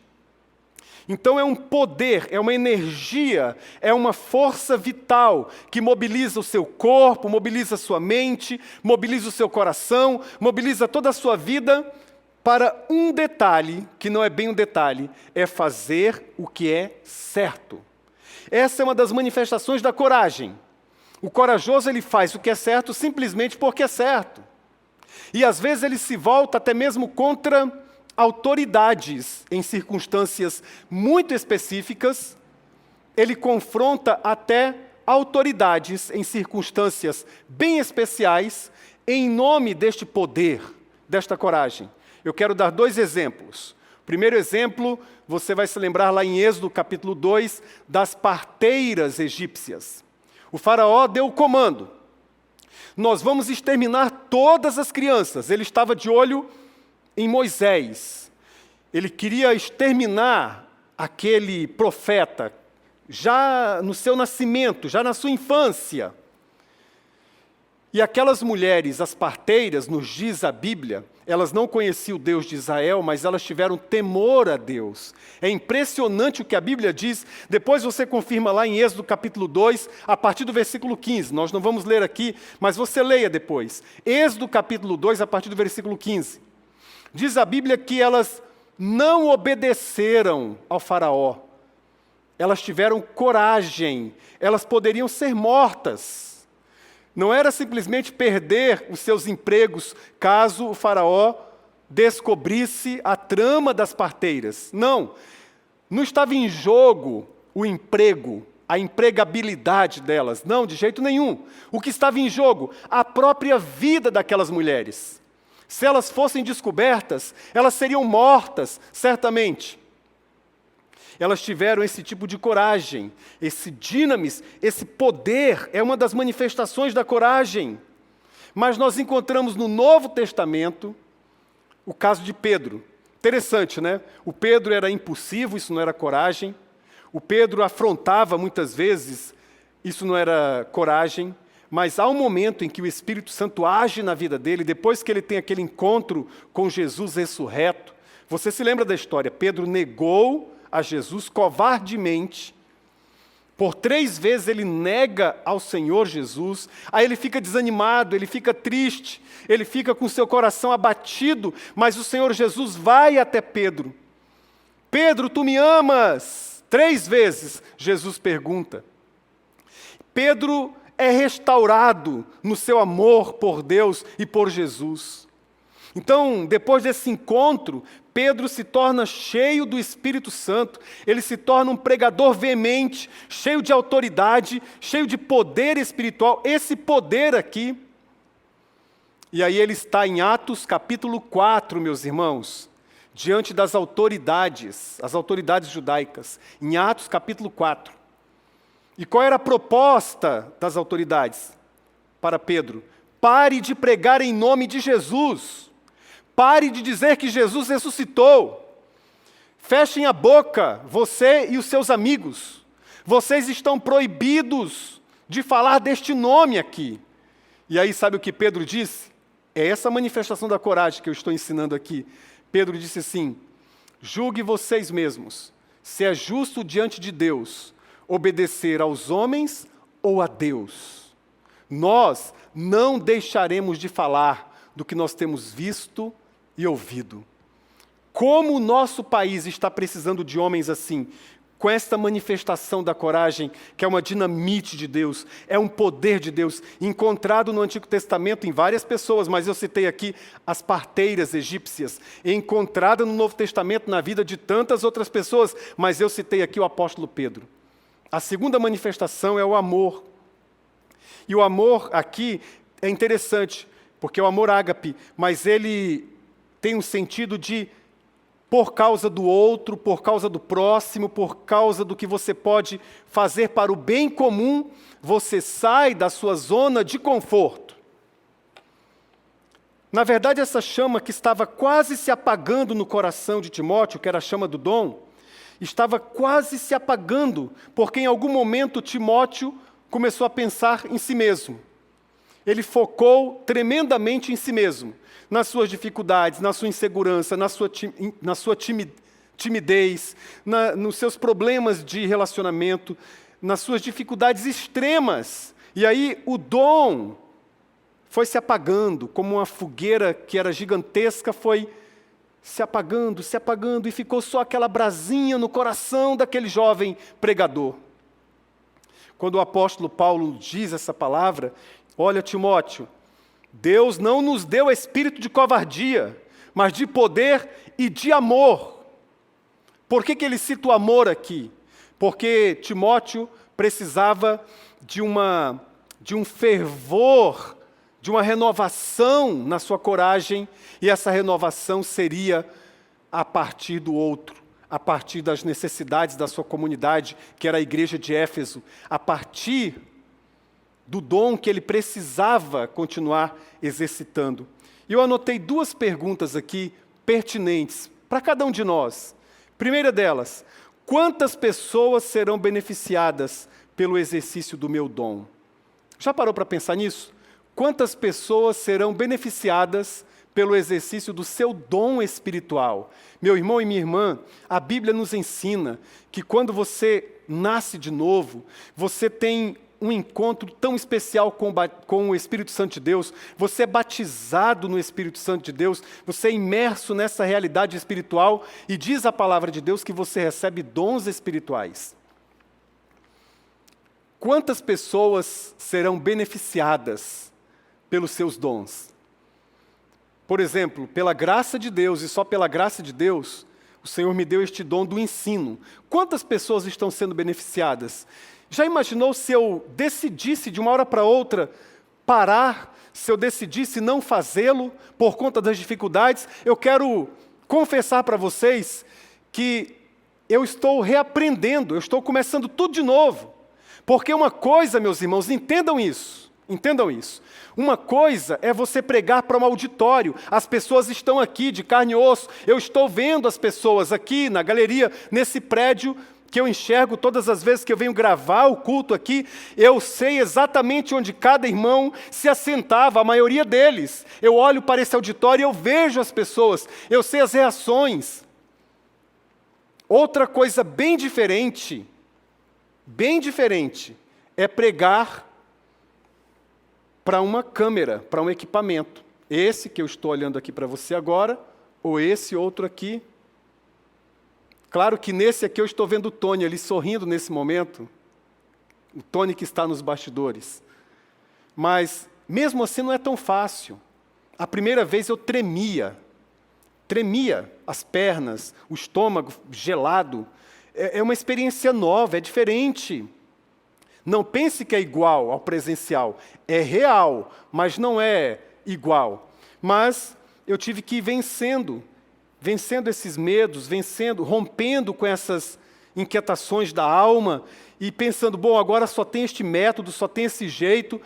Então é um poder, é uma energia, é uma força vital que mobiliza o seu corpo, mobiliza a sua mente, mobiliza o seu coração, mobiliza toda a sua vida para um detalhe, que não é bem um detalhe, é fazer o que é certo. Essa é uma das manifestações da coragem. O corajoso, ele faz o que é certo simplesmente porque é certo. E às vezes ele se volta até mesmo contra autoridades em circunstâncias muito específicas, ele confronta até autoridades em circunstâncias bem especiais, em nome deste poder, desta coragem. Eu quero dar 2 exemplos. O primeiro exemplo, você vai se lembrar lá em Êxodo capítulo 2, das parteiras egípcias. O faraó deu o comando: nós vamos exterminar todas as crianças. Ele estava de olho em Moisés. Ele queria exterminar aquele profeta já no seu nascimento, já na sua infância. E aquelas mulheres, as parteiras, nos diz a Bíblia, elas não conheciam o Deus de Israel, mas elas tiveram temor a Deus. É impressionante o que a Bíblia diz. Depois você confirma lá em Êxodo capítulo 2, a partir do versículo 15. Nós não vamos ler aqui, mas você leia depois. Êxodo capítulo 2, a partir do versículo 15. Diz a Bíblia que elas não obedeceram ao faraó. Elas tiveram coragem. Elas poderiam ser mortas. Não era simplesmente perder os seus empregos caso o faraó descobrisse a trama das parteiras. Não estava em jogo o emprego, a empregabilidade delas. Não, de jeito nenhum. O que estava em jogo? A própria vida daquelas mulheres. Se elas fossem descobertas, elas seriam mortas, certamente. Elas tiveram esse tipo de coragem, esse dinamis, esse poder, é uma das manifestações da coragem. Mas nós encontramos no Novo Testamento o caso de Pedro. Interessante, né? O Pedro era impulsivo, isso não era coragem. O Pedro afrontava muitas vezes, isso não era coragem. Mas há um momento em que o Espírito Santo age na vida dele, depois que ele tem aquele encontro com Jesus ressurreto. Você se lembra da história? Pedro negou a Jesus covardemente. Por 3 vezes ele nega ao Senhor Jesus. Aí ele fica desanimado, ele fica triste, ele fica com seu coração abatido. Mas o Senhor Jesus vai até Pedro. Pedro, tu me amas? 3 vezes Jesus pergunta. Pedro é restaurado no seu amor por Deus e por Jesus. Então, depois desse encontro, Pedro se torna cheio do Espírito Santo, ele se torna um pregador veemente, cheio de autoridade, cheio de poder espiritual, esse poder aqui. E aí ele está em Atos capítulo 4, meus irmãos, diante das autoridades, as autoridades judaicas, em Atos capítulo 4. E qual era a proposta das autoridades para Pedro? Pare de pregar em nome de Jesus. Pare de dizer que Jesus ressuscitou. Fechem a boca, você e os seus amigos. Vocês estão proibidos de falar deste nome aqui. E aí, sabe o que Pedro disse? É essa manifestação da coragem que eu estou ensinando aqui. Pedro disse assim: julgue vocês mesmos, se é justo diante de Deus obedecer aos homens ou a Deus. Nós não deixaremos de falar do que nós temos visto e ouvido. Como o nosso país está precisando de homens assim, com esta manifestação da coragem, que é uma dinamite de Deus, é um poder de Deus, encontrado no Antigo Testamento em várias pessoas, mas eu citei aqui as parteiras egípcias, encontrada no Novo Testamento na vida de tantas outras pessoas, mas eu citei aqui o apóstolo Pedro. A segunda manifestação é o amor. E o amor aqui é interessante, porque é o amor ágape, mas ele tem um sentido de por causa do outro, por causa do próximo, por causa do que você pode fazer para o bem comum, você sai da sua zona de conforto. Na verdade, essa chama que estava quase se apagando no coração de Timóteo, que era a chama do dom, estava quase se apagando, porque em algum momento Timóteo começou a pensar em si mesmo. Ele focou tremendamente em si mesmo, nas suas dificuldades, na sua insegurança, na sua timidez, nos seus problemas de relacionamento, nas suas dificuldades extremas. E aí o dom foi se apagando, como uma fogueira que era gigantesca, foi se apagando, e ficou só aquela brasinha no coração daquele jovem pregador. Quando o apóstolo Paulo diz essa palavra, olha, Timóteo, Deus não nos deu espírito de covardia, mas de poder e de amor. Por que ele cita o amor aqui? Porque Timóteo precisava de um fervor, de uma renovação na sua coragem, e essa renovação seria a partir do outro, a partir das necessidades da sua comunidade, que era a igreja de Éfeso, a partir do dom que ele precisava continuar exercitando. E eu anotei 2 perguntas aqui pertinentes para cada um de nós. Primeira delas, quantas pessoas serão beneficiadas pelo exercício do meu dom? Já parou para pensar nisso? Quantas pessoas serão beneficiadas pelo exercício do seu dom espiritual? Meu irmão e minha irmã, a Bíblia nos ensina que quando você nasce de novo, você tem um encontro tão especial com o Espírito Santo de Deus, você é batizado no Espírito Santo de Deus, você é imerso nessa realidade espiritual, e diz a palavra de Deus que você recebe dons espirituais. Quantas pessoas serão beneficiadas pelos seus dons? Por exemplo, pela graça de Deus e só pela graça de Deus, o Senhor me deu este dom do ensino. Quantas pessoas estão sendo beneficiadas? Já imaginou se eu decidisse de uma hora para outra parar, se eu decidisse não fazê-lo por conta das dificuldades? Eu quero confessar para vocês que eu estou reaprendendo, eu estou começando tudo de novo. Porque uma coisa, meus irmãos, entendam isso. Uma coisa é você pregar para um auditório, as pessoas estão aqui de carne e osso, eu estou vendo as pessoas aqui na galeria, nesse prédio que eu enxergo todas as vezes que eu venho gravar o culto aqui, eu sei exatamente onde cada irmão se assentava, a maioria deles. Eu olho para esse auditório e eu vejo as pessoas, eu sei as reações. Outra coisa bem diferente, é pregar para uma câmera, para um equipamento. Esse que eu estou olhando aqui para você agora, ou esse outro aqui. Claro que nesse aqui eu estou vendo o Tony ali sorrindo nesse momento. O Tony que está nos bastidores. Mas, mesmo assim, não é tão fácil. A primeira vez eu tremia as pernas, o estômago gelado. É uma experiência nova, é diferente. Não pense que é igual ao presencial. É real, mas não é igual. Mas eu tive que ir vencendo esses medos, rompendo com essas inquietações da alma e pensando, bom, agora só tem este método, só tem esse jeito.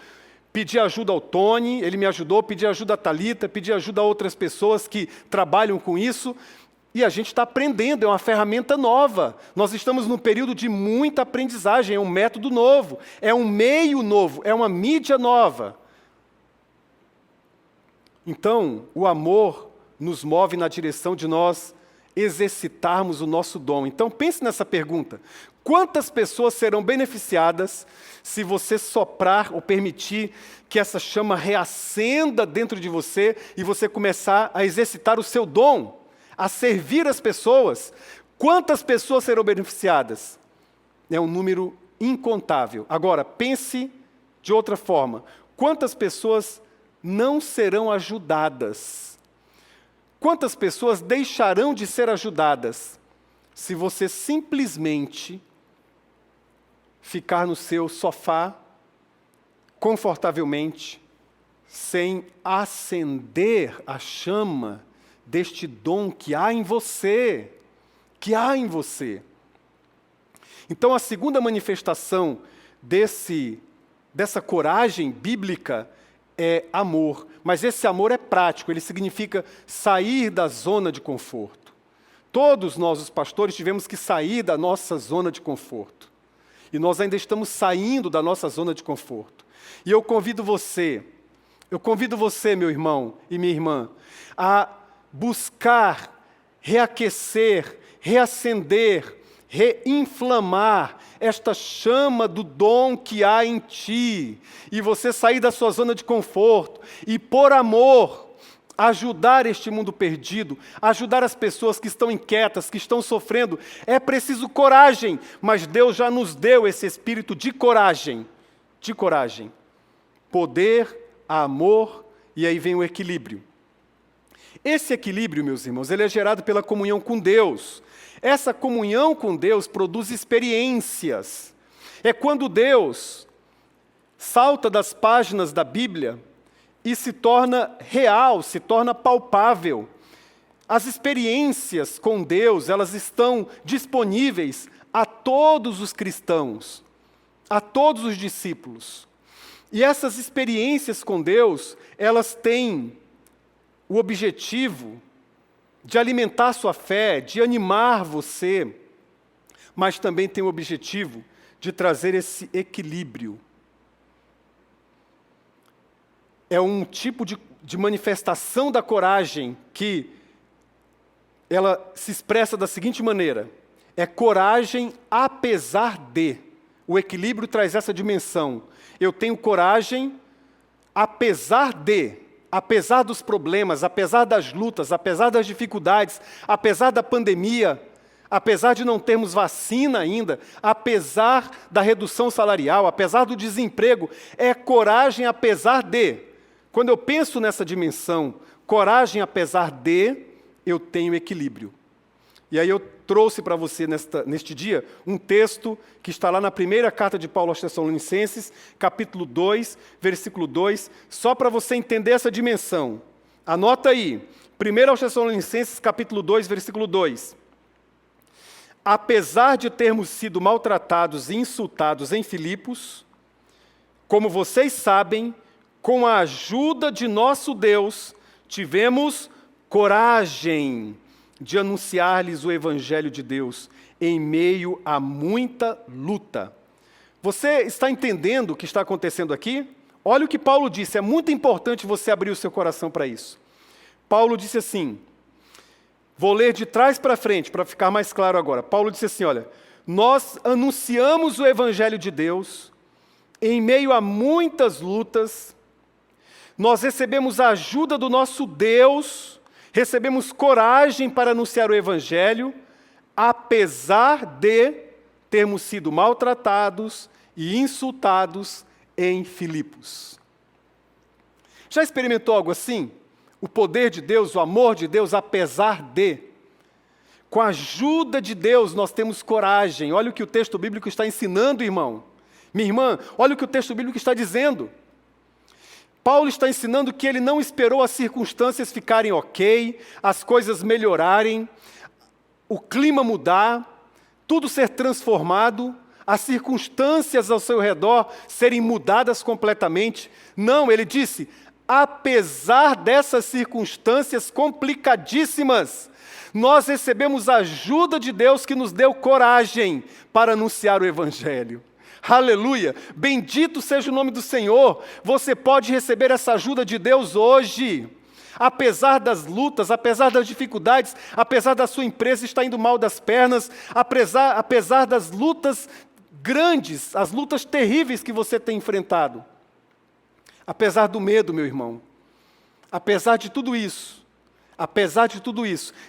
Pedi ajuda ao Tony, ele me ajudou, pedi ajuda a Thalita, pedi ajuda a outras pessoas que trabalham com isso. E a gente está aprendendo, é uma ferramenta nova. Nós estamos num período de muita aprendizagem, é um método novo, é um meio novo, é uma mídia nova. Então, o amor nos move na direção de nós exercitarmos o nosso dom. Então, pense nessa pergunta. Quantas pessoas serão beneficiadas se você soprar ou permitir que essa chama reacenda dentro de você e você começar a exercitar o seu dom? A servir as pessoas? Quantas pessoas serão beneficiadas? É um número incontável. Agora, pense de outra forma. Quantas pessoas não serão ajudadas? Quantas pessoas deixarão de ser ajudadas se você simplesmente ficar no seu sofá, confortavelmente, sem acender a chama deste dom que há em você, Então, a segunda manifestação dessa coragem bíblica é amor. Mas esse amor é prático, ele significa sair da zona de conforto. Todos nós, os pastores, tivemos que sair da nossa zona de conforto. E nós ainda estamos saindo da nossa zona de conforto. E eu convido você, meu irmão e minha irmã, a buscar, reaquecer, reacender, reinflamar esta chama do dom que há em ti, e você sair da sua zona de conforto e, por amor, ajudar este mundo perdido, ajudar as pessoas que estão inquietas, que estão sofrendo. É preciso coragem, mas Deus já nos deu esse espírito de coragem. Poder, amor, e aí vem o equilíbrio. Esse equilíbrio, meus irmãos, ele é gerado pela comunhão com Deus. Essa comunhão com Deus produz experiências. É quando Deus salta das páginas da Bíblia e se torna real, se torna palpável. As experiências com Deus, elas estão disponíveis a todos os cristãos, a todos os discípulos. E essas experiências com Deus, elas têm o objetivo de alimentar sua fé, de animar você, mas também tem o objetivo de trazer esse equilíbrio. É um tipo de manifestação da coragem que ela se expressa da seguinte maneira: é coragem apesar de. O equilíbrio traz essa dimensão. Eu tenho coragem apesar dos problemas, apesar das lutas, apesar das dificuldades, apesar da pandemia, apesar de não termos vacina ainda, apesar da redução salarial, apesar do desemprego, é coragem apesar de. Quando eu penso nessa dimensão, coragem apesar de, eu tenho equilíbrio. E aí eu trouxe para você neste dia um texto que está lá na primeira carta de Paulo aos Tessalonicenses, capítulo 2, versículo 2, só para você entender essa dimensão. Anota aí, 1 aos Tessalonicenses, capítulo 2, versículo 2. Apesar de termos sido maltratados e insultados em Filipos, como vocês sabem, com a ajuda de nosso Deus, tivemos coragem de anunciar-lhes o Evangelho de Deus em meio a muita luta. Você está entendendo o que está acontecendo aqui? Olha o que Paulo disse, é muito importante você abrir o seu coração para isso. Paulo disse assim, vou ler de trás para frente, para ficar mais claro agora. Paulo disse assim, olha, nós anunciamos o Evangelho de Deus em meio a muitas lutas, nós recebemos a ajuda do nosso Deus, recebemos coragem para anunciar o Evangelho, apesar de termos sido maltratados e insultados em Filipos. Já experimentou algo assim? O poder de Deus, o amor de Deus, apesar de. Com a ajuda de Deus, nós temos coragem. Olha o que o texto bíblico está ensinando, irmão. Minha irmã, olha o que o texto bíblico está dizendo. Paulo está ensinando que ele não esperou as circunstâncias ficarem ok, as coisas melhorarem, o clima mudar, tudo ser transformado, as circunstâncias ao seu redor serem mudadas completamente. Não, ele disse, apesar dessas circunstâncias complicadíssimas, nós recebemos a ajuda de Deus que nos deu coragem para anunciar o Evangelho. Aleluia! Bendito seja o nome do Senhor. Você pode receber essa ajuda de Deus hoje. Apesar das lutas, apesar das dificuldades, apesar da sua empresa estar indo mal das pernas, apesar das lutas grandes, as lutas terríveis que você tem enfrentado. Apesar do medo, meu irmão. Apesar de tudo isso,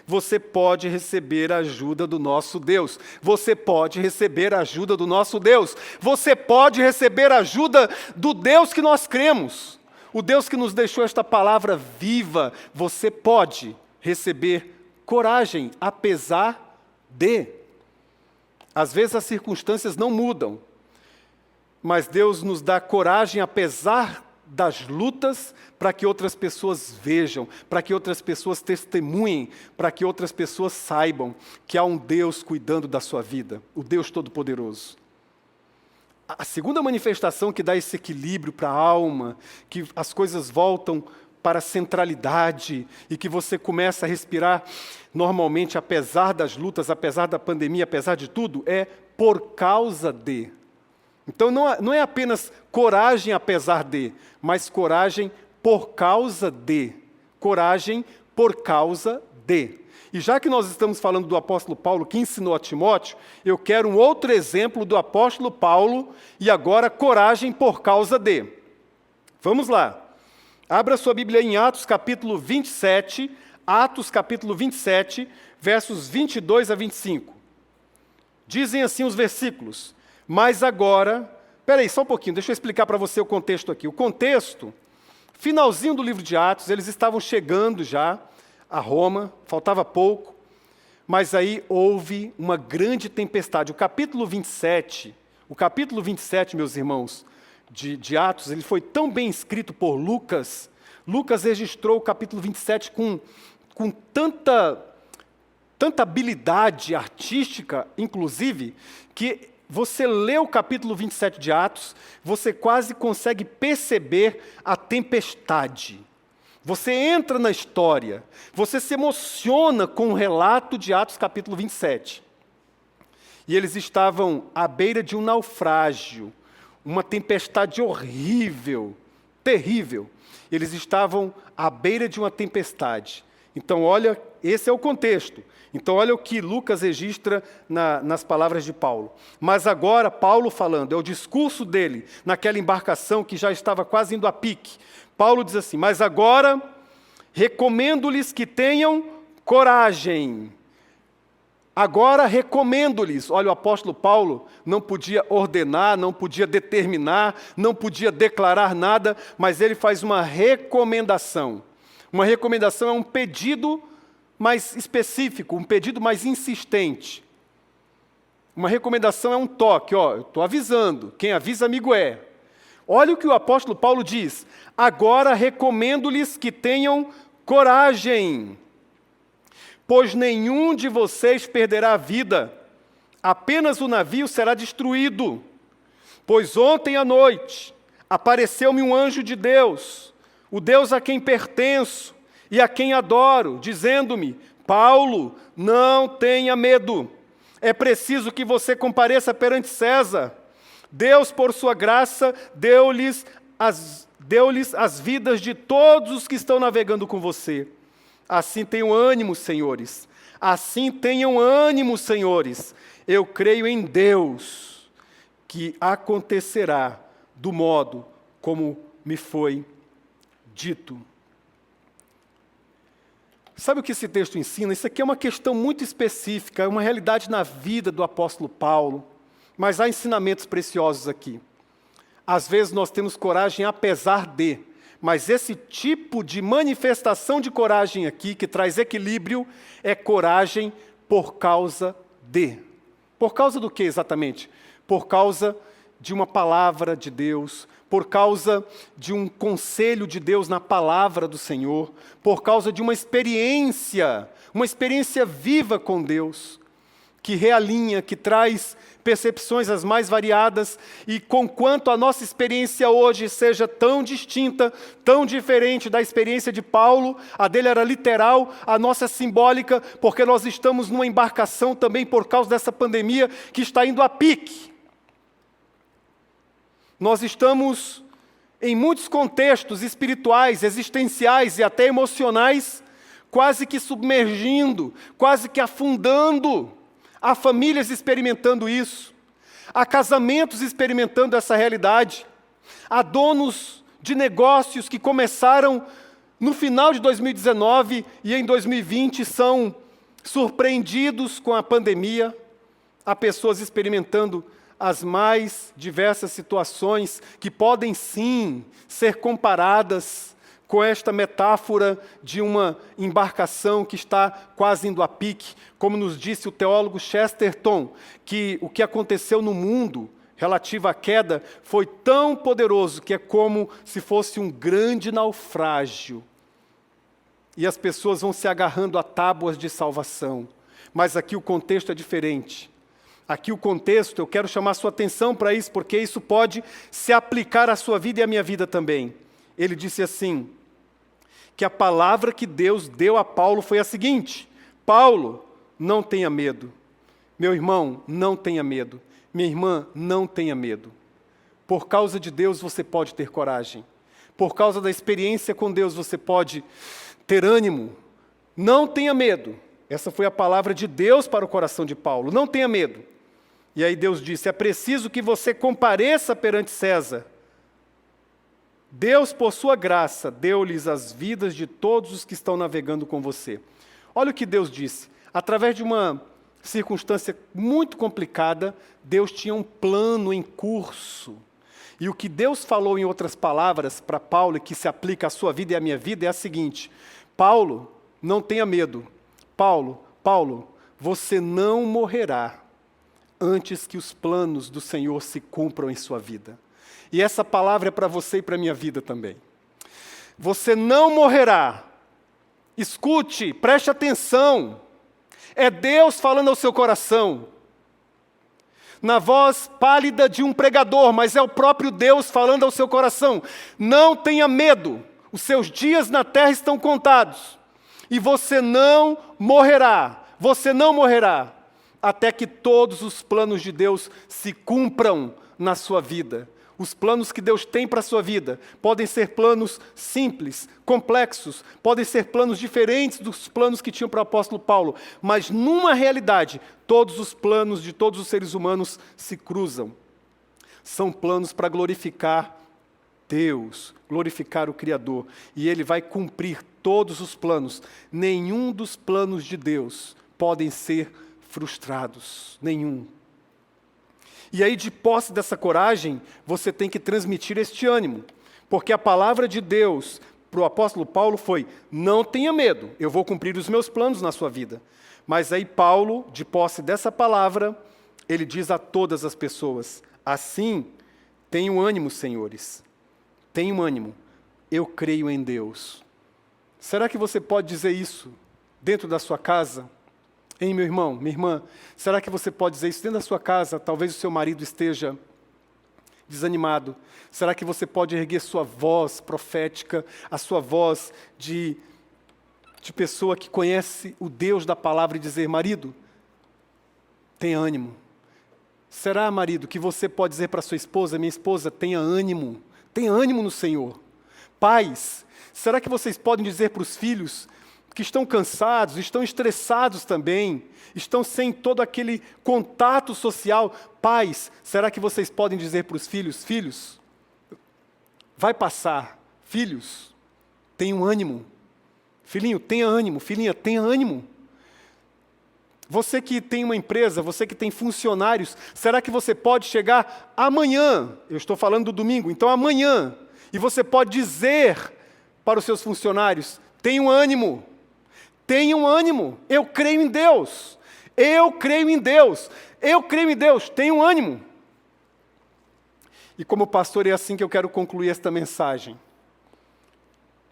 você pode receber a ajuda do nosso Deus. Você pode receber a ajuda do nosso Deus. Você pode receber a ajuda do Deus que nós cremos. O Deus que nos deixou esta palavra viva. Você pode receber coragem, apesar de. Às vezes as circunstâncias não mudam, mas Deus nos dá coragem, apesar das lutas, para que outras pessoas vejam, para que outras pessoas testemunhem, para que outras pessoas saibam que há um Deus cuidando da sua vida, o Deus Todo-Poderoso. A segunda manifestação que dá esse equilíbrio para a alma, que as coisas voltam para a centralidade e que você começa a respirar normalmente, apesar das lutas, apesar da pandemia, apesar de tudo, é por causa de. Então não é apenas coragem apesar de, mas coragem por causa de. Coragem por causa de. E já que nós estamos falando do apóstolo Paulo, que ensinou a Timóteo, eu quero um outro exemplo do apóstolo Paulo, e agora coragem por causa de. Vamos lá. Abra sua Bíblia em Atos capítulo 27, versos 22 a 25. Dizem assim os versículos. Mas agora, peraí, só um pouquinho, deixa eu explicar para você o contexto aqui. O contexto, finalzinho do livro de Atos, eles estavam chegando já a Roma, faltava pouco, mas aí houve uma grande tempestade. O capítulo 27, meus irmãos, de Atos, ele foi tão bem escrito por Lucas. Lucas registrou o capítulo 27 com tanta habilidade artística, inclusive, que você lê o capítulo 27 de Atos, você quase consegue perceber a tempestade. Você entra na história, você se emociona com o relato de Atos capítulo 27. E eles estavam à beira de um naufrágio, uma tempestade horrível, terrível. Eles estavam à beira de uma tempestade. Então, olha, esse é o contexto. Então, olha o que Lucas registra nas palavras de Paulo. Mas agora, Paulo falando, é o discurso dele, naquela embarcação que já estava quase indo a pique. Paulo diz assim, mas agora, recomendo-lhes que tenham coragem. Agora, recomendo-lhes. Olha, o apóstolo Paulo não podia ordenar, não podia determinar, não podia declarar nada, mas ele faz uma recomendação. Uma recomendação é um pedido mais específico, um pedido mais insistente. Uma recomendação é um toque, eu estou avisando, quem avisa amigo é. Olha o que o apóstolo Paulo diz: agora recomendo-lhes que tenham coragem, pois nenhum de vocês perderá a vida, apenas o navio será destruído. Pois ontem à noite apareceu-me um anjo de Deus, o Deus a quem pertenço e a quem adoro, dizendo-me: Paulo, não tenha medo. É preciso que você compareça perante César. Deus, por sua graça, deu-lhes as vidas de todos os que estão navegando com você. Assim tenham ânimo, senhores. Assim tenham ânimo, senhores. Eu creio em Deus, que acontecerá do modo como me foi dito. Sabe o que esse texto ensina? Isso aqui é uma questão muito específica, é uma realidade na vida do apóstolo Paulo, mas há ensinamentos preciosos aqui. Às vezes nós temos coragem apesar de, mas esse tipo de manifestação de coragem aqui, que traz equilíbrio, é coragem por causa de. Por causa do que exatamente? Por causa de uma palavra de Deus, por causa de um conselho de Deus na palavra do Senhor, por causa de uma experiência viva com Deus, que realinha, que traz percepções as mais variadas, e conquanto a nossa experiência hoje seja tão distinta, tão diferente da experiência de Paulo, a dele era literal, a nossa é simbólica, porque nós estamos numa embarcação também por causa dessa pandemia que está indo a pique. Nós estamos, em muitos contextos espirituais, existenciais e até emocionais, quase que submergindo, quase que afundando. Há famílias experimentando isso, há casamentos experimentando essa realidade, há donos de negócios que começaram no final de 2019 e em 2020 são surpreendidos com a pandemia, há pessoas experimentando as mais diversas situações que podem sim ser comparadas com esta metáfora de uma embarcação que está quase indo a pique, como nos disse o teólogo Chesterton, que o que aconteceu no mundo relativo à queda foi tão poderoso que é como se fosse um grande naufrágio. E as pessoas vão se agarrando a tábuas de salvação. Mas aqui o contexto é diferente. Aqui o contexto, eu quero chamar a sua atenção para isso, porque isso pode se aplicar à sua vida e à minha vida também. Ele disse assim, que a palavra que Deus deu a Paulo foi a seguinte: Paulo, não tenha medo. Meu irmão, não tenha medo. Minha irmã, não tenha medo. Por causa de Deus você pode ter coragem. Por causa da experiência com Deus você pode ter ânimo. Não tenha medo. Essa foi a palavra de Deus para o coração de Paulo. Não tenha medo. E aí Deus disse: é preciso que você compareça perante César. Deus, por sua graça, deu-lhes as vidas de todos os que estão navegando com você. Olha o que Deus disse. Através de uma circunstância muito complicada, Deus tinha um plano em curso. E o que Deus falou, em outras palavras, para Paulo, e que se aplica à sua vida e à minha vida, é a seguinte: Paulo, não tenha medo. Paulo, você não morrerá antes que os planos do Senhor se cumpram em sua vida. E essa palavra é para você e para a minha vida também. Você não morrerá. Escute, preste atenção. É Deus falando ao seu coração. Na voz pálida de um pregador, mas é o próprio Deus falando ao seu coração. Não tenha medo. Os seus dias na terra estão contados. E você não morrerá. Você não morrerá até que todos os planos de Deus se cumpram na sua vida. Os planos que Deus tem para a sua vida podem ser planos simples, complexos, podem ser planos diferentes dos planos que tinham para o apóstolo Paulo, mas numa realidade, todos os planos de todos os seres humanos se cruzam. São planos para glorificar Deus, glorificar o Criador, e Ele vai cumprir todos os planos. Nenhum dos planos de Deus podem ser frustrados, nenhum. E aí, de posse dessa coragem, você tem que transmitir este ânimo, porque a palavra de Deus para o apóstolo Paulo foi: não tenha medo, eu vou cumprir os meus planos na sua vida. Mas aí Paulo, de posse dessa palavra, ele diz a todas as pessoas: assim, tenham ânimo, senhores, tenham ânimo, eu creio em Deus. Será que você pode dizer isso dentro da sua casa? Hein, meu irmão, minha irmã, será que você pode dizer isso dentro da sua casa? Talvez o seu marido esteja desanimado. Será que você pode erguer sua voz profética, a sua voz de pessoa que conhece o Deus da palavra e dizer: marido, tenha ânimo. Será, marido, que você pode dizer para sua esposa: minha esposa, tenha ânimo no Senhor. Pais, será que vocês podem dizer para os filhos que estão cansados, estão estressados também, estão sem todo aquele contato social? Pais, será que vocês podem dizer para os filhos: filhos, vai passar. Filhos, tenham ânimo. Filhinho, tenha ânimo. Filhinha, tenha ânimo. Você que tem uma empresa, você que tem funcionários, será que você pode chegar amanhã? Eu estou falando do domingo, então amanhã. E você pode dizer para os seus funcionários: tenham ânimo. Tenham ânimo. Eu creio em Deus. Eu creio em Deus. Eu creio em Deus. Tenham ânimo. E como pastor, é assim que eu quero concluir esta mensagem.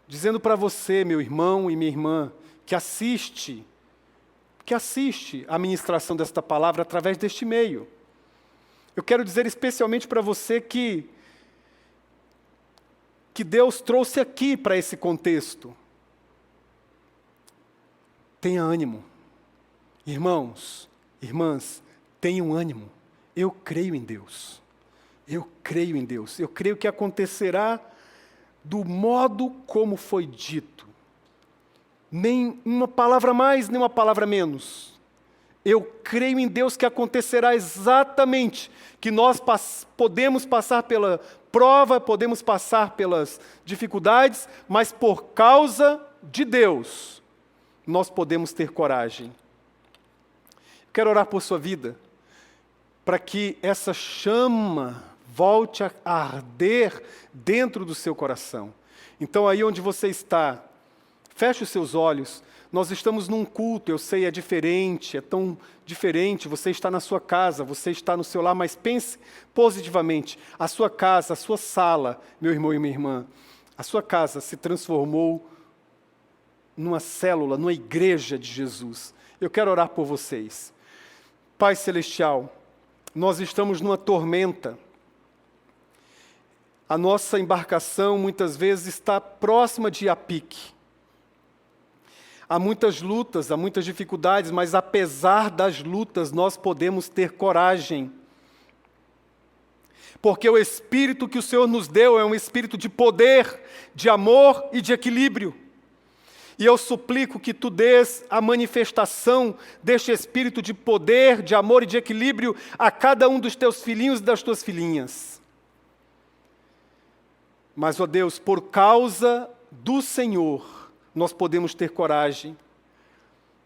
Dizendo para você, meu irmão e minha irmã, que assiste a ministração desta palavra através deste meio. Eu quero dizer especialmente para você que Deus trouxe aqui para esse contexto. Tenha ânimo. Irmãos, irmãs, tenham ânimo. Eu creio em Deus. Eu creio em Deus. Eu creio que acontecerá do modo como foi dito. Nem uma palavra mais, nem uma palavra menos. Eu creio em Deus que acontecerá exatamente, que nós podemos passar pela prova, podemos passar pelas dificuldades, mas por causa de Deus, nós podemos ter coragem. Quero orar por sua vida, para que essa chama volte a arder dentro do seu coração. Então, aí onde você está, feche os seus olhos. Nós estamos num culto, eu sei, é diferente, é tão diferente. Você está na sua casa, você está no seu lar, mas pense positivamente. A sua casa, a sua sala, meu irmão e minha irmã, a sua casa se transformou numa célula, numa igreja de Jesus. Eu quero orar por vocês. Pai Celestial, nós estamos numa tormenta. A nossa embarcação muitas vezes está próxima de ir a pique. Há muitas lutas, há muitas dificuldades, mas apesar das lutas nós podemos ter coragem. Porque o Espírito que o Senhor nos deu é um Espírito de poder, de amor e de equilíbrio. E eu suplico que Tu dês a manifestação deste Espírito de poder, de amor e de equilíbrio a cada um dos Teus filhinhos e das Tuas filhinhas. Mas, ó Deus, por causa do Senhor, nós podemos ter coragem,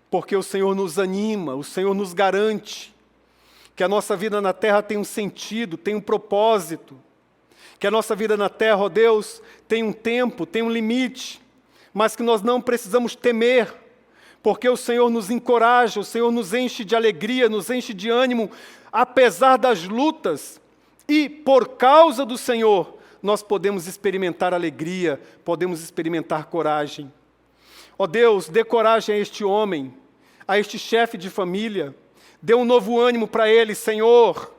porque o Senhor nos anima, o Senhor nos garante que a nossa vida na terra tem um sentido, tem um propósito, que a nossa vida na terra, ó Deus, tem um tempo, tem um limite, mas que nós não precisamos temer, porque o Senhor nos encoraja, o Senhor nos enche de alegria, nos enche de ânimo, apesar das lutas, e por causa do Senhor, nós podemos experimentar alegria, podemos experimentar coragem. Ó Deus, dê coragem a este homem, a este chefe de família, dê um novo ânimo para ele, Senhor.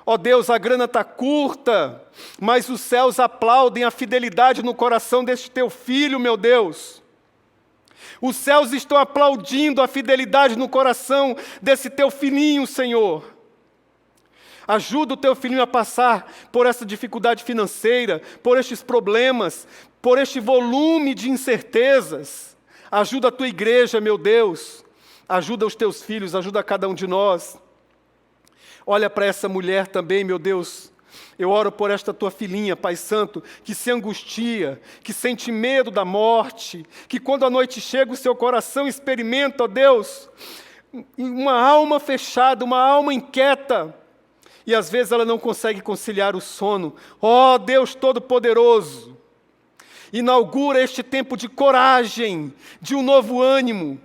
Ó Deus, a grana está curta, mas os céus aplaudem a fidelidade no coração deste teu filho, meu Deus. Os céus estão aplaudindo a fidelidade no coração desse teu filhinho, Senhor. Ajuda o teu filhinho a passar por essa dificuldade financeira, por estes problemas, por este volume de incertezas. Ajuda a tua igreja, meu Deus. Ajuda os teus filhos, ajuda cada um de nós. Olha para essa mulher também, meu Deus. Eu oro por esta tua filhinha, Pai Santo, que se angustia, que sente medo da morte, que quando a noite chega o seu coração experimenta, ó Deus, uma alma fechada, uma alma inquieta. E às vezes ela não consegue conciliar o sono. Ó Deus Todo-Poderoso! Inaugura este tempo de coragem, de um novo ânimo.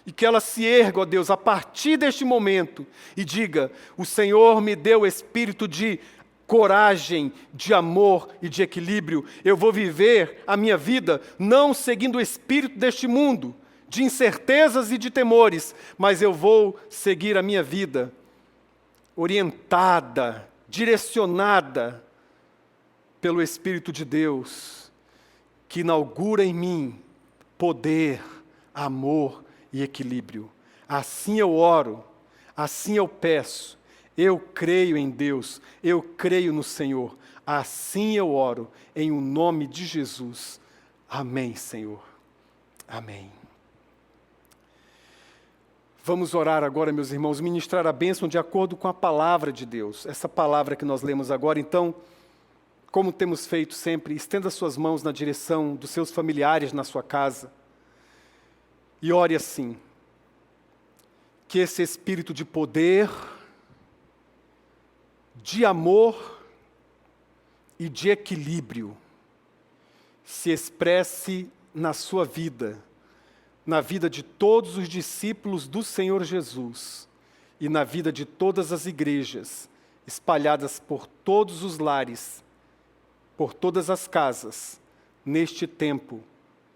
E que ela se erga, ó Deus, a partir deste momento e diga: o Senhor me deu espírito de coragem, de amor e de equilíbrio. Eu vou viver a minha vida não seguindo o espírito deste mundo, de incertezas e de temores, mas eu vou seguir a minha vida orientada, direcionada pelo Espírito de Deus, que inaugura em mim poder, amor e equilíbrio. Assim eu oro, assim eu peço. Eu creio em Deus, eu creio no Senhor. Assim eu oro, em o nome de Jesus. Amém, Senhor. Amém. Vamos orar agora, meus irmãos, ministrar a bênção de acordo com a palavra de Deus. Essa palavra que nós lemos agora, então, como temos feito sempre, estenda suas mãos na direção dos seus familiares na sua casa e ore assim: que esse espírito de poder, de amor e de equilíbrio se expresse na sua vida, na vida de todos os discípulos do Senhor Jesus e na vida de todas as igrejas espalhadas por todos os lares, por todas as casas, neste tempo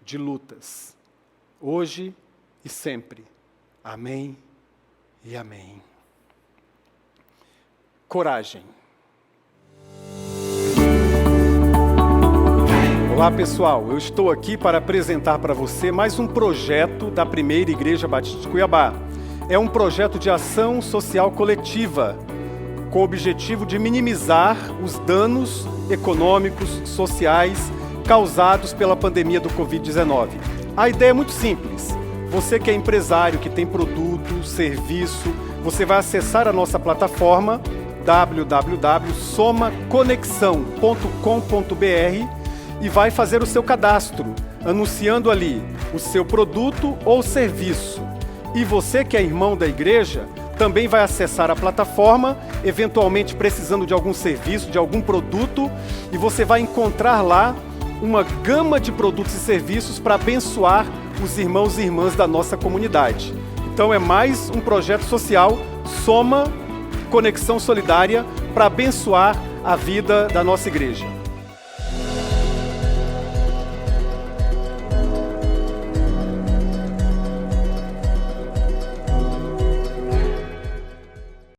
de lutas, hoje e sempre. Amém e amém. Coragem. Olá pessoal, eu estou aqui para apresentar para você mais um projeto da Primeira Igreja Batista de Cuiabá. É um projeto de ação social coletiva, com o objetivo de minimizar os danos econômicos, sociais, causados pela pandemia do Covid-19. A ideia é muito simples. Você que é empresário, que tem produto, serviço, você vai acessar a nossa plataforma www.somaconexão.com.br e vai fazer o seu cadastro, anunciando ali o seu produto ou serviço. E você que é irmão da igreja, também vai acessar a plataforma, eventualmente precisando de algum serviço, de algum produto, e você vai encontrar lá uma gama de produtos e serviços para abençoar os irmãos e irmãs da nossa comunidade. Então é mais um projeto social, Soma Conexão Solidária, para abençoar a vida da nossa igreja.